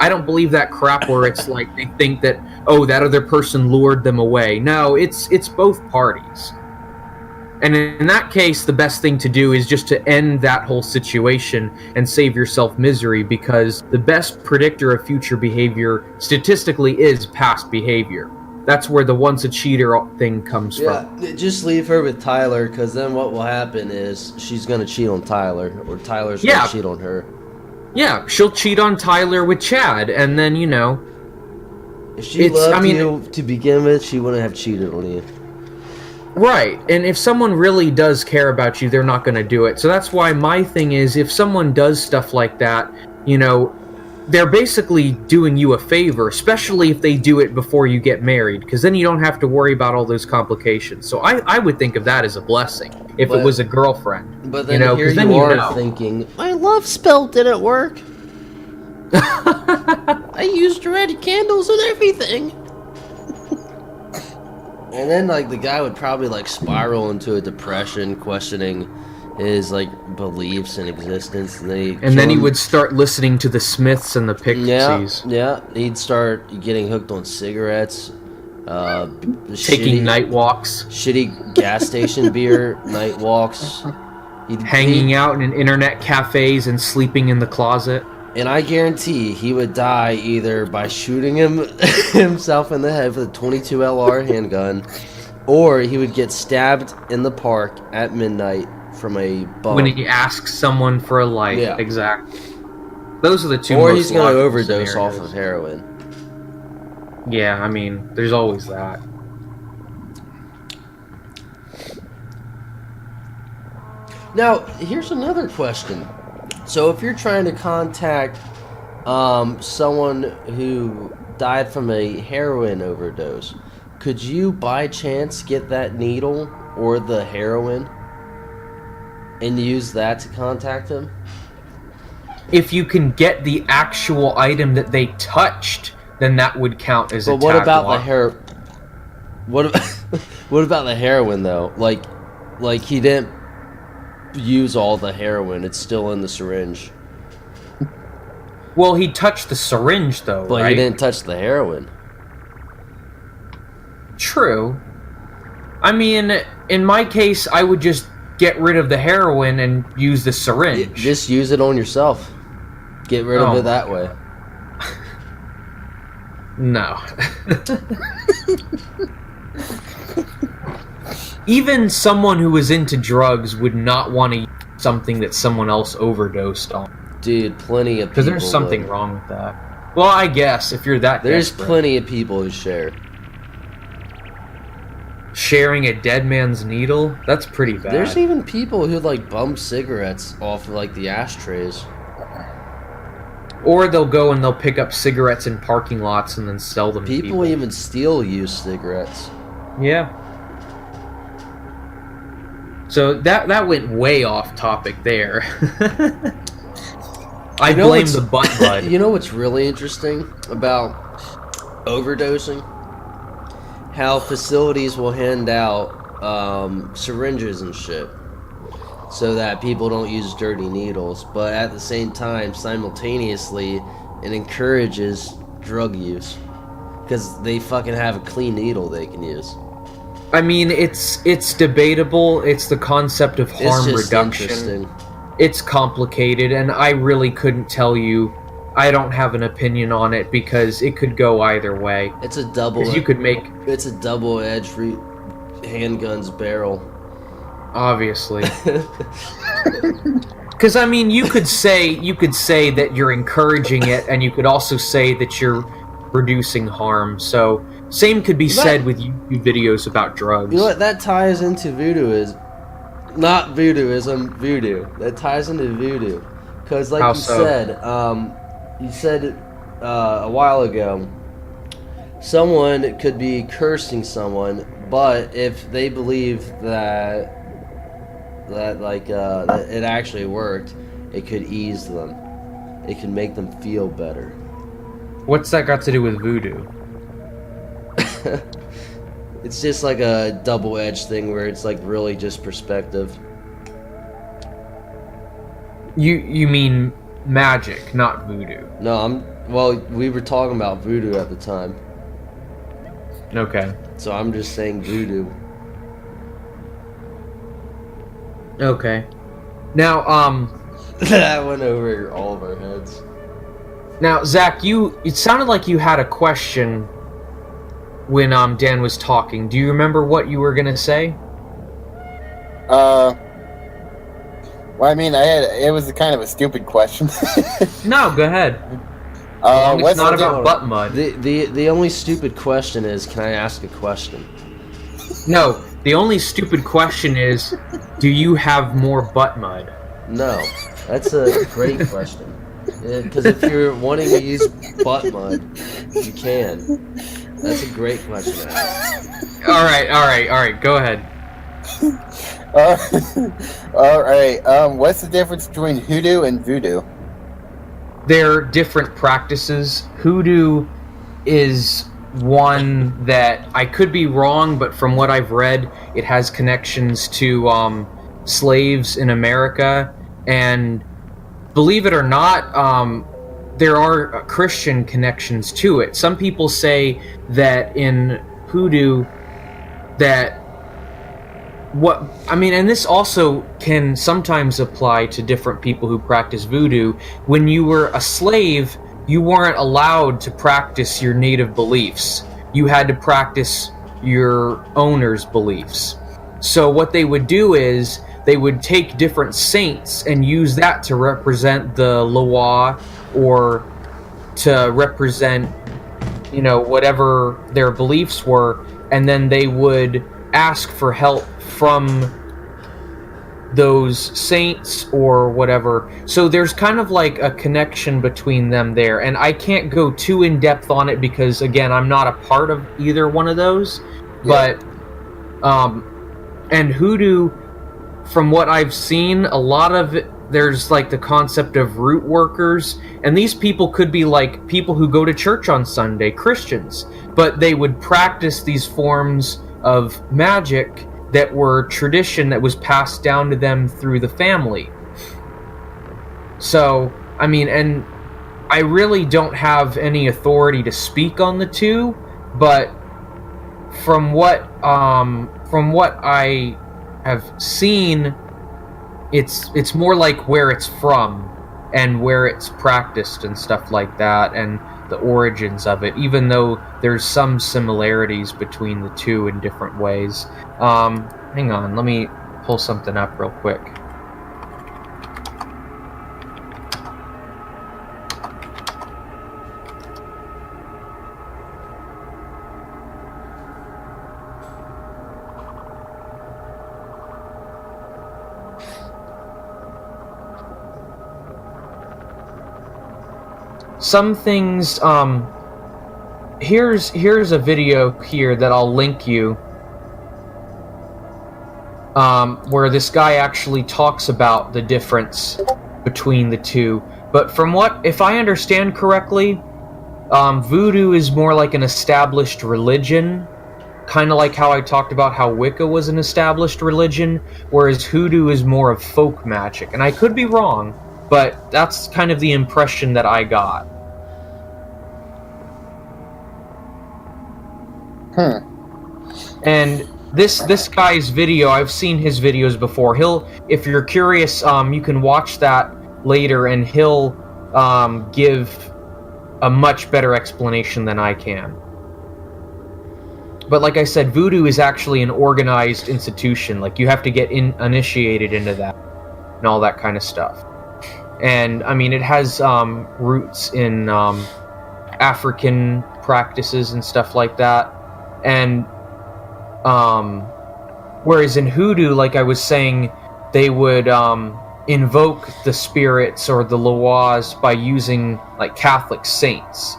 I don't believe that crap where it's like they think that, oh, that other person lured them away. No, it's both parties. And in that case, the best thing to do is just to end that whole situation and save yourself misery, because the best predictor of future behavior statistically is past behavior. That's where the once a cheater thing comes from. Yeah, just leave her with Tyler, because then what will happen is she's going to cheat on Tyler, or Tyler's going to cheat on her. Yeah, she'll cheat on Tyler with Chad, and then, you know... If she loved you to begin with, she wouldn't have cheated on you. Right, and if someone really does care about you, they're not going to do it. So that's why my thing is, if someone does stuff like that, you know, they're basically doing you a favor, especially if they do it before you get married, because then you don't have to worry about all those complications. So I would think of that as a blessing, if it was a girlfriend. But then, you know, here then you are thinking, my love spell didn't work. I used red candles and everything. And then, like, the guy would probably, like, spiral into a depression, questioning his, like, beliefs and existence. And then he would start listening to the Smiths and the Pixies. Yeah. He'd start getting hooked on cigarettes. Taking night walks. Shitty gas station beer, night walks. Hanging out in internet cafes and sleeping in the closet. And I guarantee he would die either by shooting himself in the head with a .22 LR handgun, or he would get stabbed in the park at midnight from a bum. When he asks someone for a light. Yeah. Exactly. Those are the two most Or he's going to overdose scenarios. off of heroin. Yeah, I mean, there's always that. Now, here's another question. So if you're trying to contact someone who died from a heroin overdose, could you by chance get that needle or the heroin and use that to contact them? If you can get the actual item that they touched, then that would count as a But what about the what about the heroin though? Like he didn't use all the heroin, it's still in the syringe. Well, he touched the syringe though, but right? He didn't touch the heroin. True. I mean, in my case, I would just get rid of the heroin and use the syringe. Just use it on yourself. Get rid of it that way. No. Even someone who was into drugs would not want to use something that someone else overdosed on. Dude, plenty of people. Because there's something wrong with that. Well, I guess, if you're that There's desperate. plenty of people who share. Sharing a dead man's needle? That's pretty bad. There's even people who, like, bum cigarettes off of, like, the ashtrays. Or they'll go and they'll pick up cigarettes in parking lots and then sell them to people. People even steal used cigarettes. Yeah. So that went way off topic there. I blame the butt bud. You know what's really interesting about overdosing? How facilities will hand out syringes and shit so that people don't use dirty needles, but at the same time, simultaneously, it encourages drug use because they fucking have a clean needle they can use. I mean, it's debatable. It's the concept of harm reduction. It's complicated, and I really couldn't tell you. I don't have an opinion on it because it could go either way. It's a double. You could make. It's a double-edged handgun's barrel. Obviously. Because I mean, you could say that you're encouraging it, and you could also say that you're reducing harm. So same could be said with YouTube videos about drugs. You know what? That ties into voodoo. Not voodooism, voodoo. That ties into voodoo. Because like you said a while ago, someone could be cursing someone, but if they believe that it actually worked, it could ease them. It could make them feel better. What's that got to do with voodoo? It's just like a double-edged thing where it's like really just perspective. You mean magic, not voodoo? No, Well, we were talking about voodoo at the time, Okay. so I'm just saying voodoo. Okay. Now, That went over all of our heads. now, Zach, it sounded like you had a question when Dan was talking. Do you remember what you were gonna say? Well, I mean, it was kind of a stupid question. No, go ahead. As long as What's it's not the about butt mud. The only stupid question is, can I ask a question? No, the only stupid question is, do you have more butt mud? No, that's a great question. Because if you're wanting to use butt mud, you can. That's a great question to ask. All right. Go ahead. all right. What's the difference between hoodoo and voodoo? They're different practices. Hoodoo is one that I could be wrong, but from what I've read, it has connections to slaves in America, and believe it or not, there are Christian connections to it. Some people say that in hoodoo, and this also can sometimes apply to different people who practice voodoo. When you were a slave, you weren't allowed to practice your native beliefs. You had to practice your owner's beliefs. So what they would do is they would take different saints and use that to represent the Loa, or to represent, whatever their beliefs were, and then they would ask for help from those saints or whatever. So there's kind of like a connection between them there, and I can't go too in depth on it because, again, I'm not a part of either one of those. Yeah. But and hoodoo, from what I've seen, a lot of it, there's like the concept of root workers, and these people could be like people who go to church on Sunday, Christians, but they would practice these forms of magic that were tradition that was passed down to them through the family. So, I mean, and I really don't have any authority to speak on the two, but from what I have seen, it's more like where it's from and where it's practiced and stuff like that, and the origins of it, even though there's some similarities between the two in different ways. Hang on, let me pull something up real quick. Some things, here's a video here that I'll link you, where this guy actually talks about the difference between the two. But from if I understand correctly, voodoo is more like an established religion, kind of like how I talked about how Wicca was an established religion, whereas hoodoo is more of folk magic. And I could be wrong, but that's kind of the impression that I got. And this guy's video, I've seen his videos before. If you're curious, you can watch that later, and he'll give a much better explanation than I can. But like I said, voodoo is actually an organized institution. Like, you have to get initiated into that and all that kind of stuff. And I mean, it has roots in African practices and stuff like that. And whereas in hoodoo, like I was saying, they would invoke the spirits or the Loas by using like Catholic saints.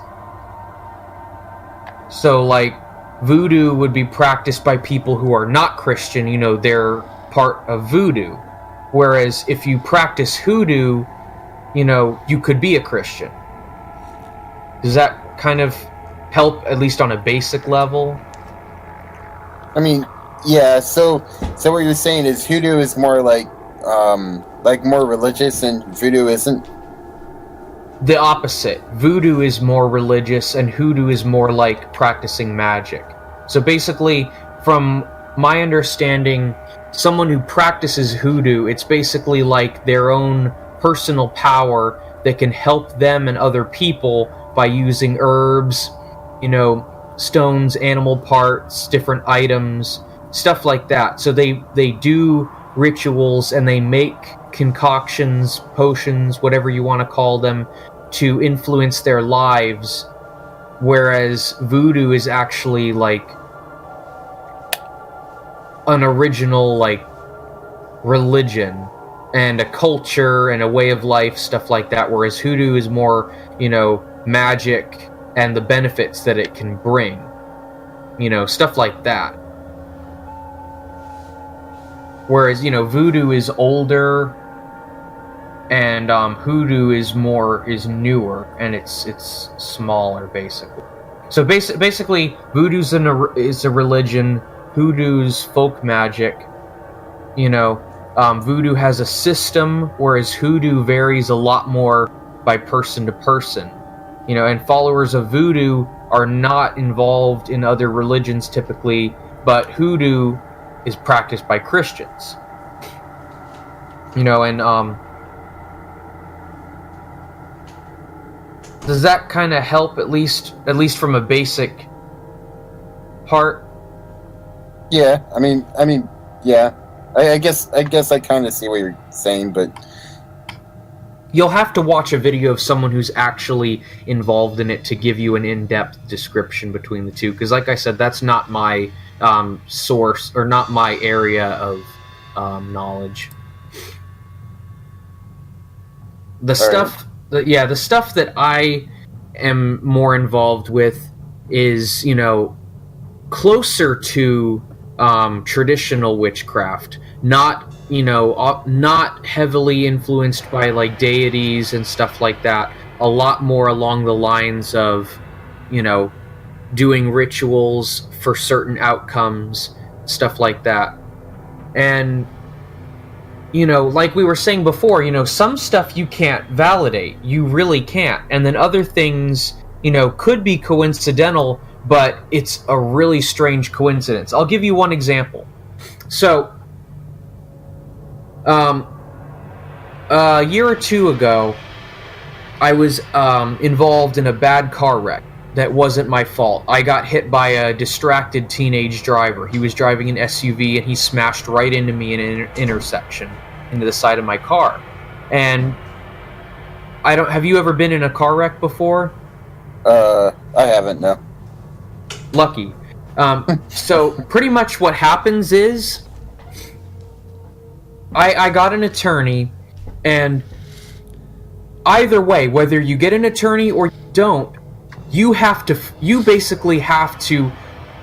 So like voodoo would be practiced by people who are not Christian, they're part of voodoo. Whereas if you practice hoodoo, you could be a Christian. Does that kind of help, at least on a basic level? I mean, yeah. So what you're saying is hoodoo is more like more religious, and voodoo isn't. the opposite. Voodoo is more religious, and hoodoo is more like practicing magic. So basically, from my understanding, someone who practices hoodoo, it's basically like their own personal power that can help them and other people by using herbs, stones, animal parts, different items, stuff like that. So they do rituals and they make concoctions, potions, whatever you want to call them, to influence their lives, whereas voodoo is actually like an original like religion and a culture and a way of life, stuff like that, whereas hoodoo is more, magic and the benefits that it can bring, stuff like that. Whereas, voodoo is older and hoodoo is newer, and it's smaller, basically. So basically, voodoo's is a religion, hoodoo's folk magic. Voodoo has a system, whereas hoodoo varies a lot more by person to person. And followers of voodoo are not involved in other religions typically, but hoodoo is practiced by Christians. Does that kind of help at least from a basic part? Yeah, I mean, yeah. I guess I kind of see what you're saying, but you'll have to watch a video of someone who's actually involved in it to give you an in-depth description between the two. Because, like I said, that's not my source or not my area of knowledge. The stuff that I am more involved with is, closer to traditional witchcraft, not heavily influenced by like deities and stuff like that. A lot more along the lines of, doing rituals for certain outcomes, stuff like that. And like we were saying before, some stuff you can't validate. You really can't. And then other things, could be coincidental, but it's a really strange coincidence. I'll give you one example. So, a year or two ago, I was involved in a bad car wreck that wasn't my fault. I got hit by a distracted teenage driver. He was driving an SUV and he smashed right into me in an intersection, into the side of my car. And have you ever been in a car wreck before? I haven't, no. Lucky. So pretty much what happens is I got an attorney, and either way, whether you get an attorney or you don't, you basically have to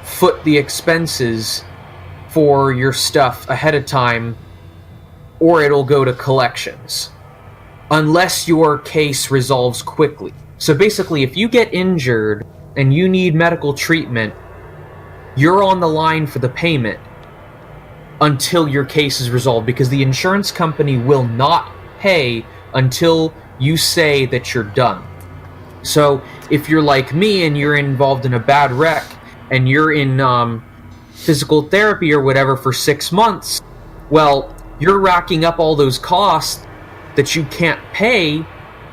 foot the expenses for your stuff ahead of time, or it'll go to collections, unless your case resolves quickly. So basically, if you get injured and you need medical treatment, you're on the line for the payment until your case is resolved, because the insurance company will not pay until you say that you're done. So if you're like me and you're involved in a bad wreck and you're in physical therapy or whatever for 6 months, well, you're racking up all those costs that you can't pay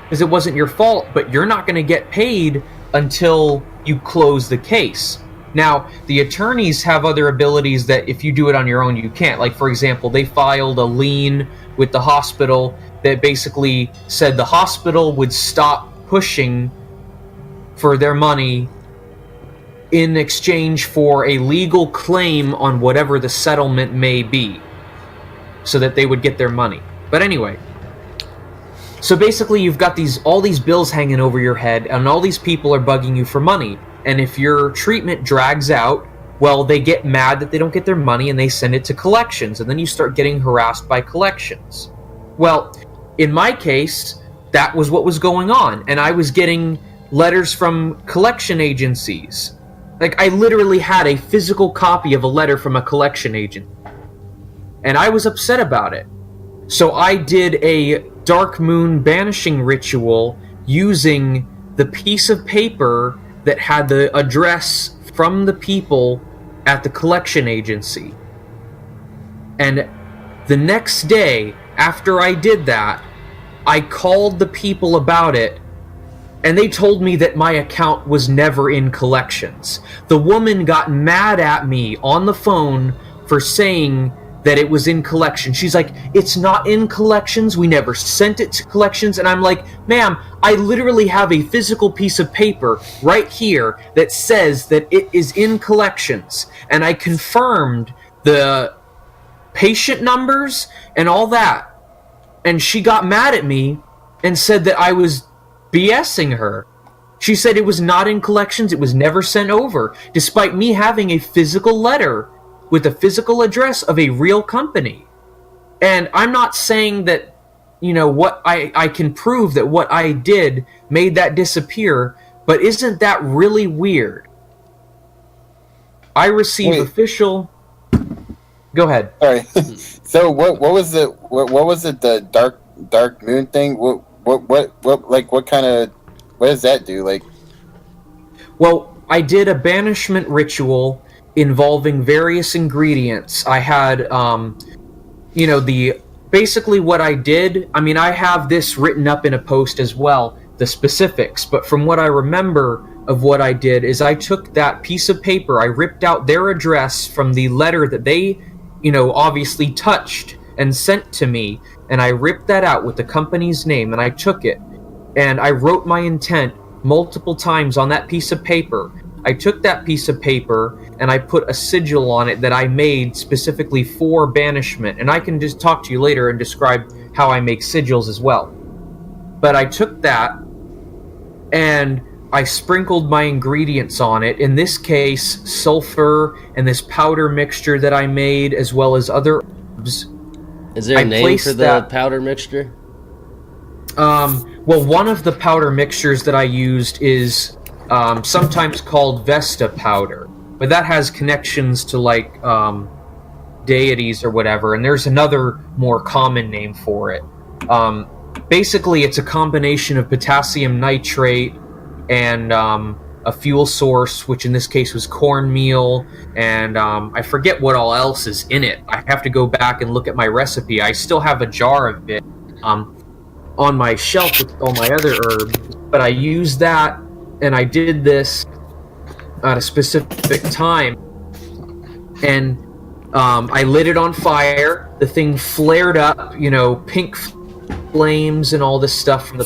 because it wasn't your fault, but you're not going to get paid until you close the case. Now, the attorneys have other abilities that if you do it on your own, you can't. Like, for example, they filed a lien with the hospital that basically said the hospital would stop pushing for their money in exchange for a legal claim on whatever the settlement may be, so that they would get their money. But anyway, so basically you've got all these bills hanging over your head, and all these people are bugging you for money. And if your treatment drags out, well, they get mad that they don't get their money and they send it to collections, and then you start getting harassed by collections. Well, in my case, that was what was going on, and I was getting letters from collection agencies. Like, I literally had a physical copy of a letter from a collection agent, and I was upset about it. So I did a dark moon banishing ritual using the piece of paper that had the address from the people at the collection agency. And the next day, after I did that, I called the people about it, and they told me that my account was never in collections. The woman got mad at me on the phone for saying that it was in collections. She's like, it's not in collections. We never sent it to collections. And I'm like, ma'am, I literally have a physical piece of paper right here that says that it is in collections. And I confirmed the patient numbers and all that. And she got mad at me and said that I was BSing her. She said it was not in collections. It was never sent over, despite me having a physical letter with a physical address of a real company. And I'm not saying that, what I can prove that what I did made that disappear, but isn't that really weird? I receive official... Go ahead. Sorry. So what was it, the dark moon thing? What does that do? Like, well, I did a banishment ritual involving various ingredients. I had, basically what I did, I have this written up in a post as well, the specifics, but from what I remember of what I did is I took that piece of paper, I ripped out their address from the letter that they, obviously touched and sent to me, and I ripped that out with the company's name, and I took it, and I wrote my intent multiple times on that piece of paper. I took that piece of paper and I put a sigil on it that I made specifically for banishment. And I can just talk to you later and describe how I make sigils as well. But I took that and I sprinkled my ingredients on it. In this case, sulfur and this powder mixture that I made, as well as other herbs. Is there a name for the powder mixture? Well, one of the powder mixtures that I used is sometimes called Vesta powder, but that has connections to deities or whatever, and there's another more common name for it. Basically, it's a combination of potassium nitrate and a fuel source, which in this case was cornmeal, and I forget what all else is in it. I have to go back and look at my recipe. I still have a jar of it on my shelf with all my other herbs, but I used that, and I did this at a specific time, and I lit it on fire. The thing flared up, pink flames and all this stuff from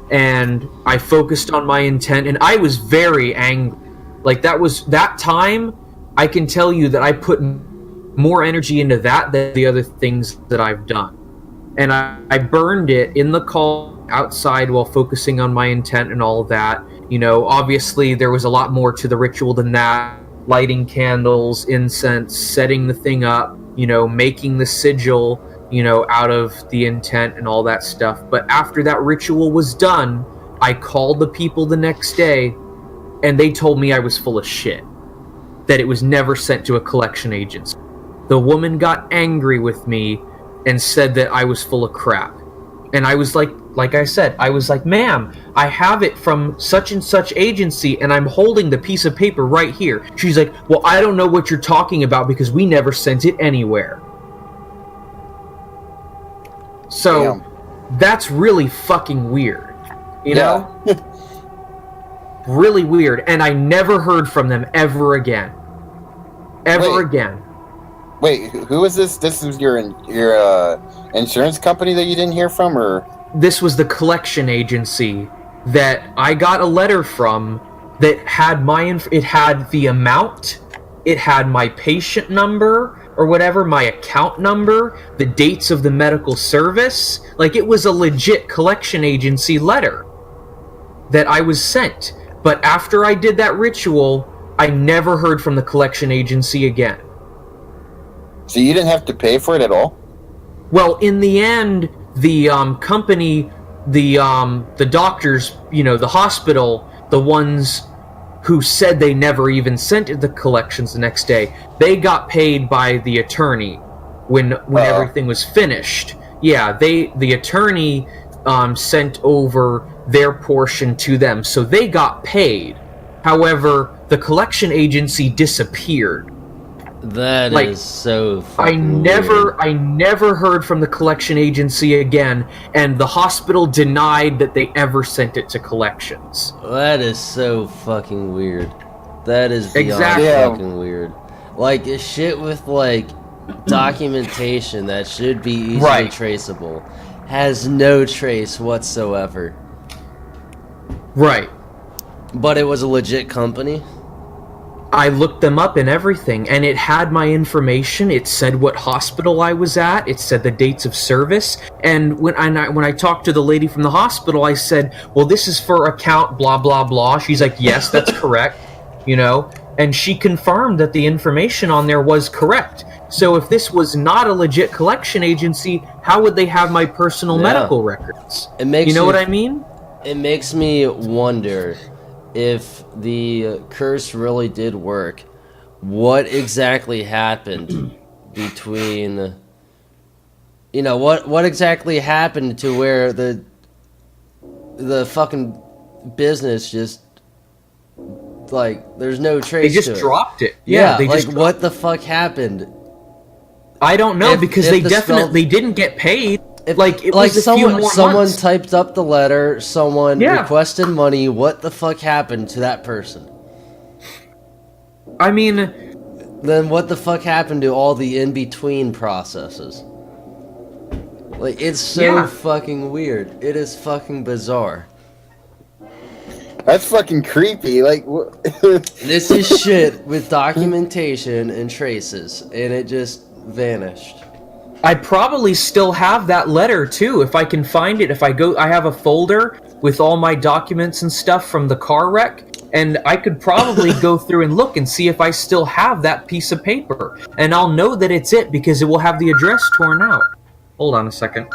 and I focused on my intent, and I was very angry. That time, I can tell you that I put more energy into that than the other things that I've done. And I burned it in the call outside while focusing on my intent and all of that. Obviously there was a lot more to the ritual than that. Lighting candles, incense, setting the thing up, making the sigil, out of the intent and all that stuff. But after that ritual was done, I called the people the next day, and they told me I was full of shit. That it was never sent to a collection agency. The woman got angry with me and said that I was full of crap. And I was like I said, I was like, ma'am, I have it from such and such agency, and I'm holding the piece of paper right here. She's like, well, I don't know what you're talking about because we never sent it anywhere. So, damn. That's really fucking weird. You know? Really weird. And I never heard from them ever again. Ever again. Wait, who is this? This is your insurance company that you didn't hear from, or? This was the collection agency that I got a letter from that had it had the amount, it had my patient number or whatever, my account number, the dates of the medical service. It was a legit collection agency letter that I was sent. But after I did that ritual, I never heard from the collection agency again. So you didn't have to pay for it at all? Well, in the end, the company, the doctors, the hospital, the ones who said they never even sent it the collections the next day, they got paid by the attorney when everything was finished. Yeah, the attorney sent over their portion to them, so they got paid. However, the collection agency disappeared. That Like, is so I fucking weird. never heard from the collection agency again, and the hospital denied that they ever sent it to collections. That is so fucking weird. That is beyond Exactly. Yeah. fucking weird. Like, it's shit with, like, documentation that should be easily Right. traceable has no trace whatsoever. Right. But it was a legit company? I looked them up and everything, and it had my information. It said what hospital I was at. It said the dates of service. And when I talked to the lady from the hospital, I said, "Well, this is for account blah blah blah." She's like, "Yes, that's correct." You know, and she confirmed that the information on there was correct. So if this was not a legit collection agency, how would they have my personal Yeah. medical records? It makes You know you- what I mean? It makes me wonder if the curse really did work. What exactly happened between, you know, what exactly happened to where the fucking business just, like, there's no They trace just to it. dropped it. Yeah, they like, just. what the fuck happened? I don't know, if- because if they the definitely didn't get paid. If, Like, it like was a someone, few more someone months. typed up the letter, someone Yeah. requested money. What the fuck happened to that person? I mean, Then what the fuck happened to all the in-between processes? Like, it's so Yeah. fucking weird. It is fucking bizarre. That's fucking creepy. Like, what? This is shit with documentation and traces, and it just vanished. I probably still have that letter too, if I can find it. If I go, I have a folder with all my documents and stuff from the car wreck, and I could probably go through and look and see if I still have that piece of paper. And I'll know that it's it because it will have the address torn out. Hold on a second.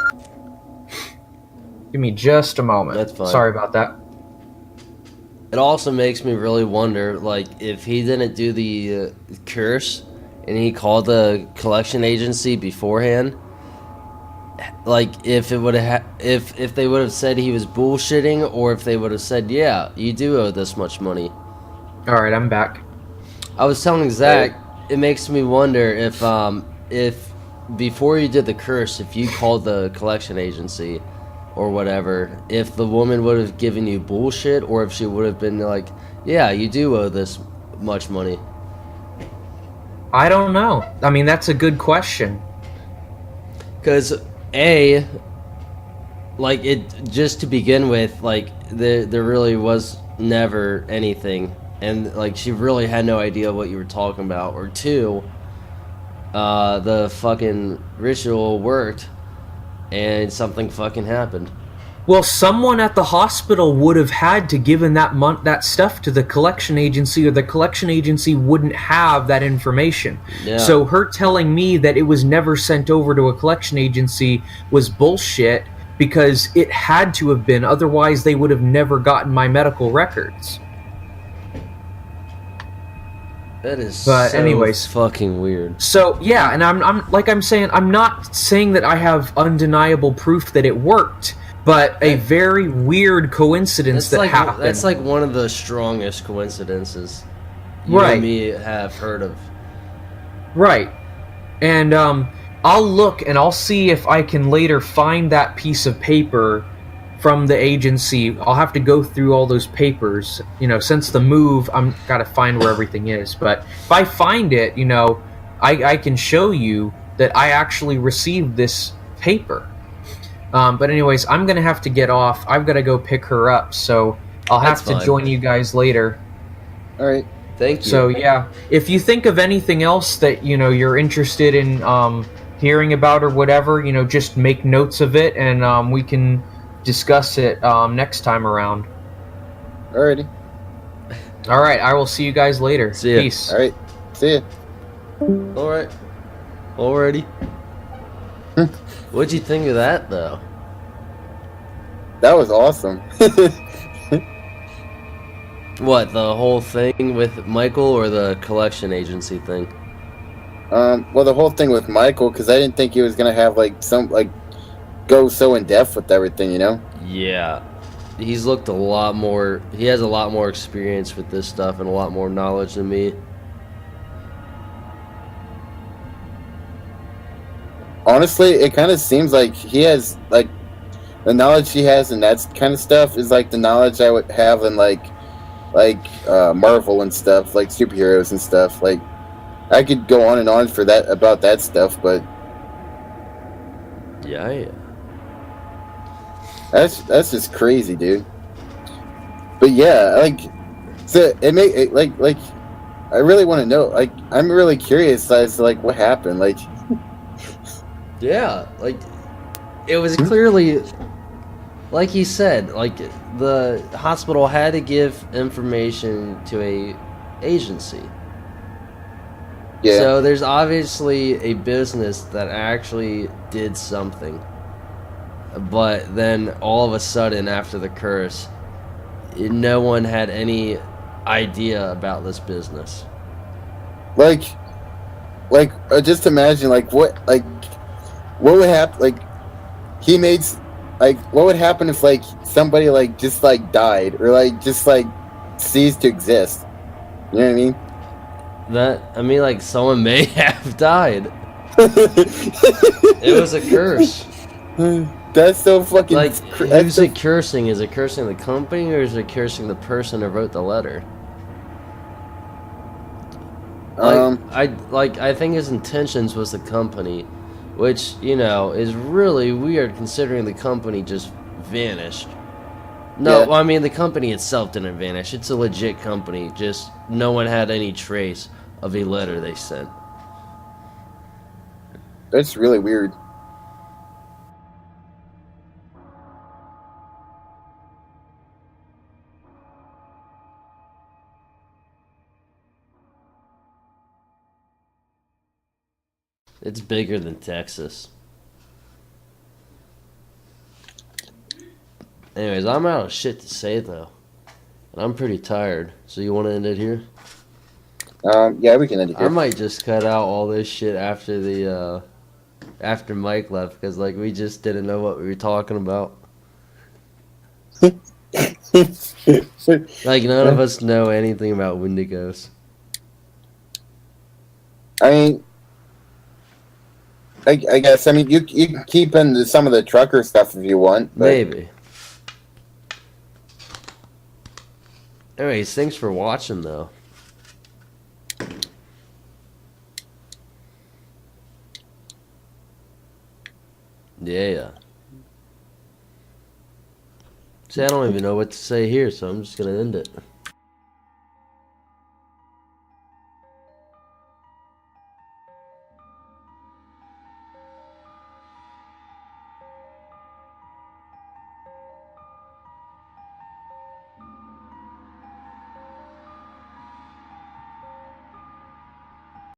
Give me just a moment. That's fine. Sorry about that. It also makes me really wonder, like, if he didn't do the curse and he called the collection agency beforehand, like, if it would have, if they would have said he was bullshitting, or if they would have said, yeah, you do owe this much money. All right, I'm back. I was telling Zach, it makes me wonder if before you did the curse, if you called the collection agency or whatever, if the woman would have given you bullshit, or if she would have been like, yeah, you do owe this much money. I don't know. I mean, that's a good question. Because like, it, just to begin with, like, there really was never anything, and, like, she really had no idea what you were talking about. Or two, the fucking ritual worked and something fucking happened. Well, someone at the hospital would have had to given that stuff to the collection agency, or the collection agency wouldn't have that information. Yeah. So her telling me that it was never sent over to a collection agency was bullshit, because it had to have been, otherwise they would have never gotten my medical records. That is But so anyways. fucking weird. So yeah, and I'm like I'm saying, I'm not saying that I have undeniable proof that it worked, but a very weird coincidence that happened. That's like one of the strongest coincidences you Right. and me have heard of. Right. And I'll look and I'll see if I can later find that piece of paper from the agency. I'll have to go through all those papers. You know, since the move, I'm gotta find where everything is. But if I find it, you know, I can show you that I actually received this paper. But anyways, I'm gonna have to get off. I've got to go pick her up, so I'll have That's to fine. join you guys later. All right. Thank you. So yeah, if you think of anything else that you're interested in hearing about or whatever, just make notes of it, and we can discuss it next time around. Alrighty. All right, I will see you guys later. See ya. Peace. All right. See ya. All right. Already. What'd you think of that, though? That was awesome. What, the whole thing with Michael, or the collection agency thing? Well, the whole thing with Michael, because I didn't think he was gonna have go so in depth with everything, Yeah. He's looked a lot more. He has a lot more experience with this stuff and a lot more knowledge than me. Honestly, it kind of seems like he has like the knowledge he has in that kind of stuff is like the knowledge I would have in like Marvel and stuff, like superheroes and stuff. Like I could go on and on for that about that stuff, but Yeah. that's just crazy, dude. But yeah, like so it make it like I really want to know. Like I'm really curious as to like what happened. Like Yeah, like it was clearly, like he said, like the hospital had to give information to a agency. yeah, So there's obviously a business that actually did something. But then all of a sudden after the curse, no one had any idea about this business. like just imagine like what would happen like he made like what would happen if like somebody like just like died or like just like ceased to exist. You know what I mean? I mean, like, someone may have died. It was a curse. That's so fucking Like, that's who's so, it cursing? Is it cursing the company or is it cursing the person who wrote the letter? I think his intentions was the company, which, you know, is really weird considering the company just vanished. No, Yeah. I mean, the company itself didn't vanish. It's a legit company. Just no one had any trace of a letter they sent. that's really weird. It's bigger than Texas. Anyways, I'm out of shit to say, though. And I'm pretty tired. So you want to end it here? Yeah, we can end it I here. might just cut out all this shit after the, after Mike left. Because, like, we just didn't know what we were talking about. Like, none of us know anything about Wendigos. I mean, I guess I mean you can keep in some of the trucker stuff if you want. But Maybe. Anyways, thanks for watching, though. Yeah. See, I don't even know what to say here, so I'm just gonna end it.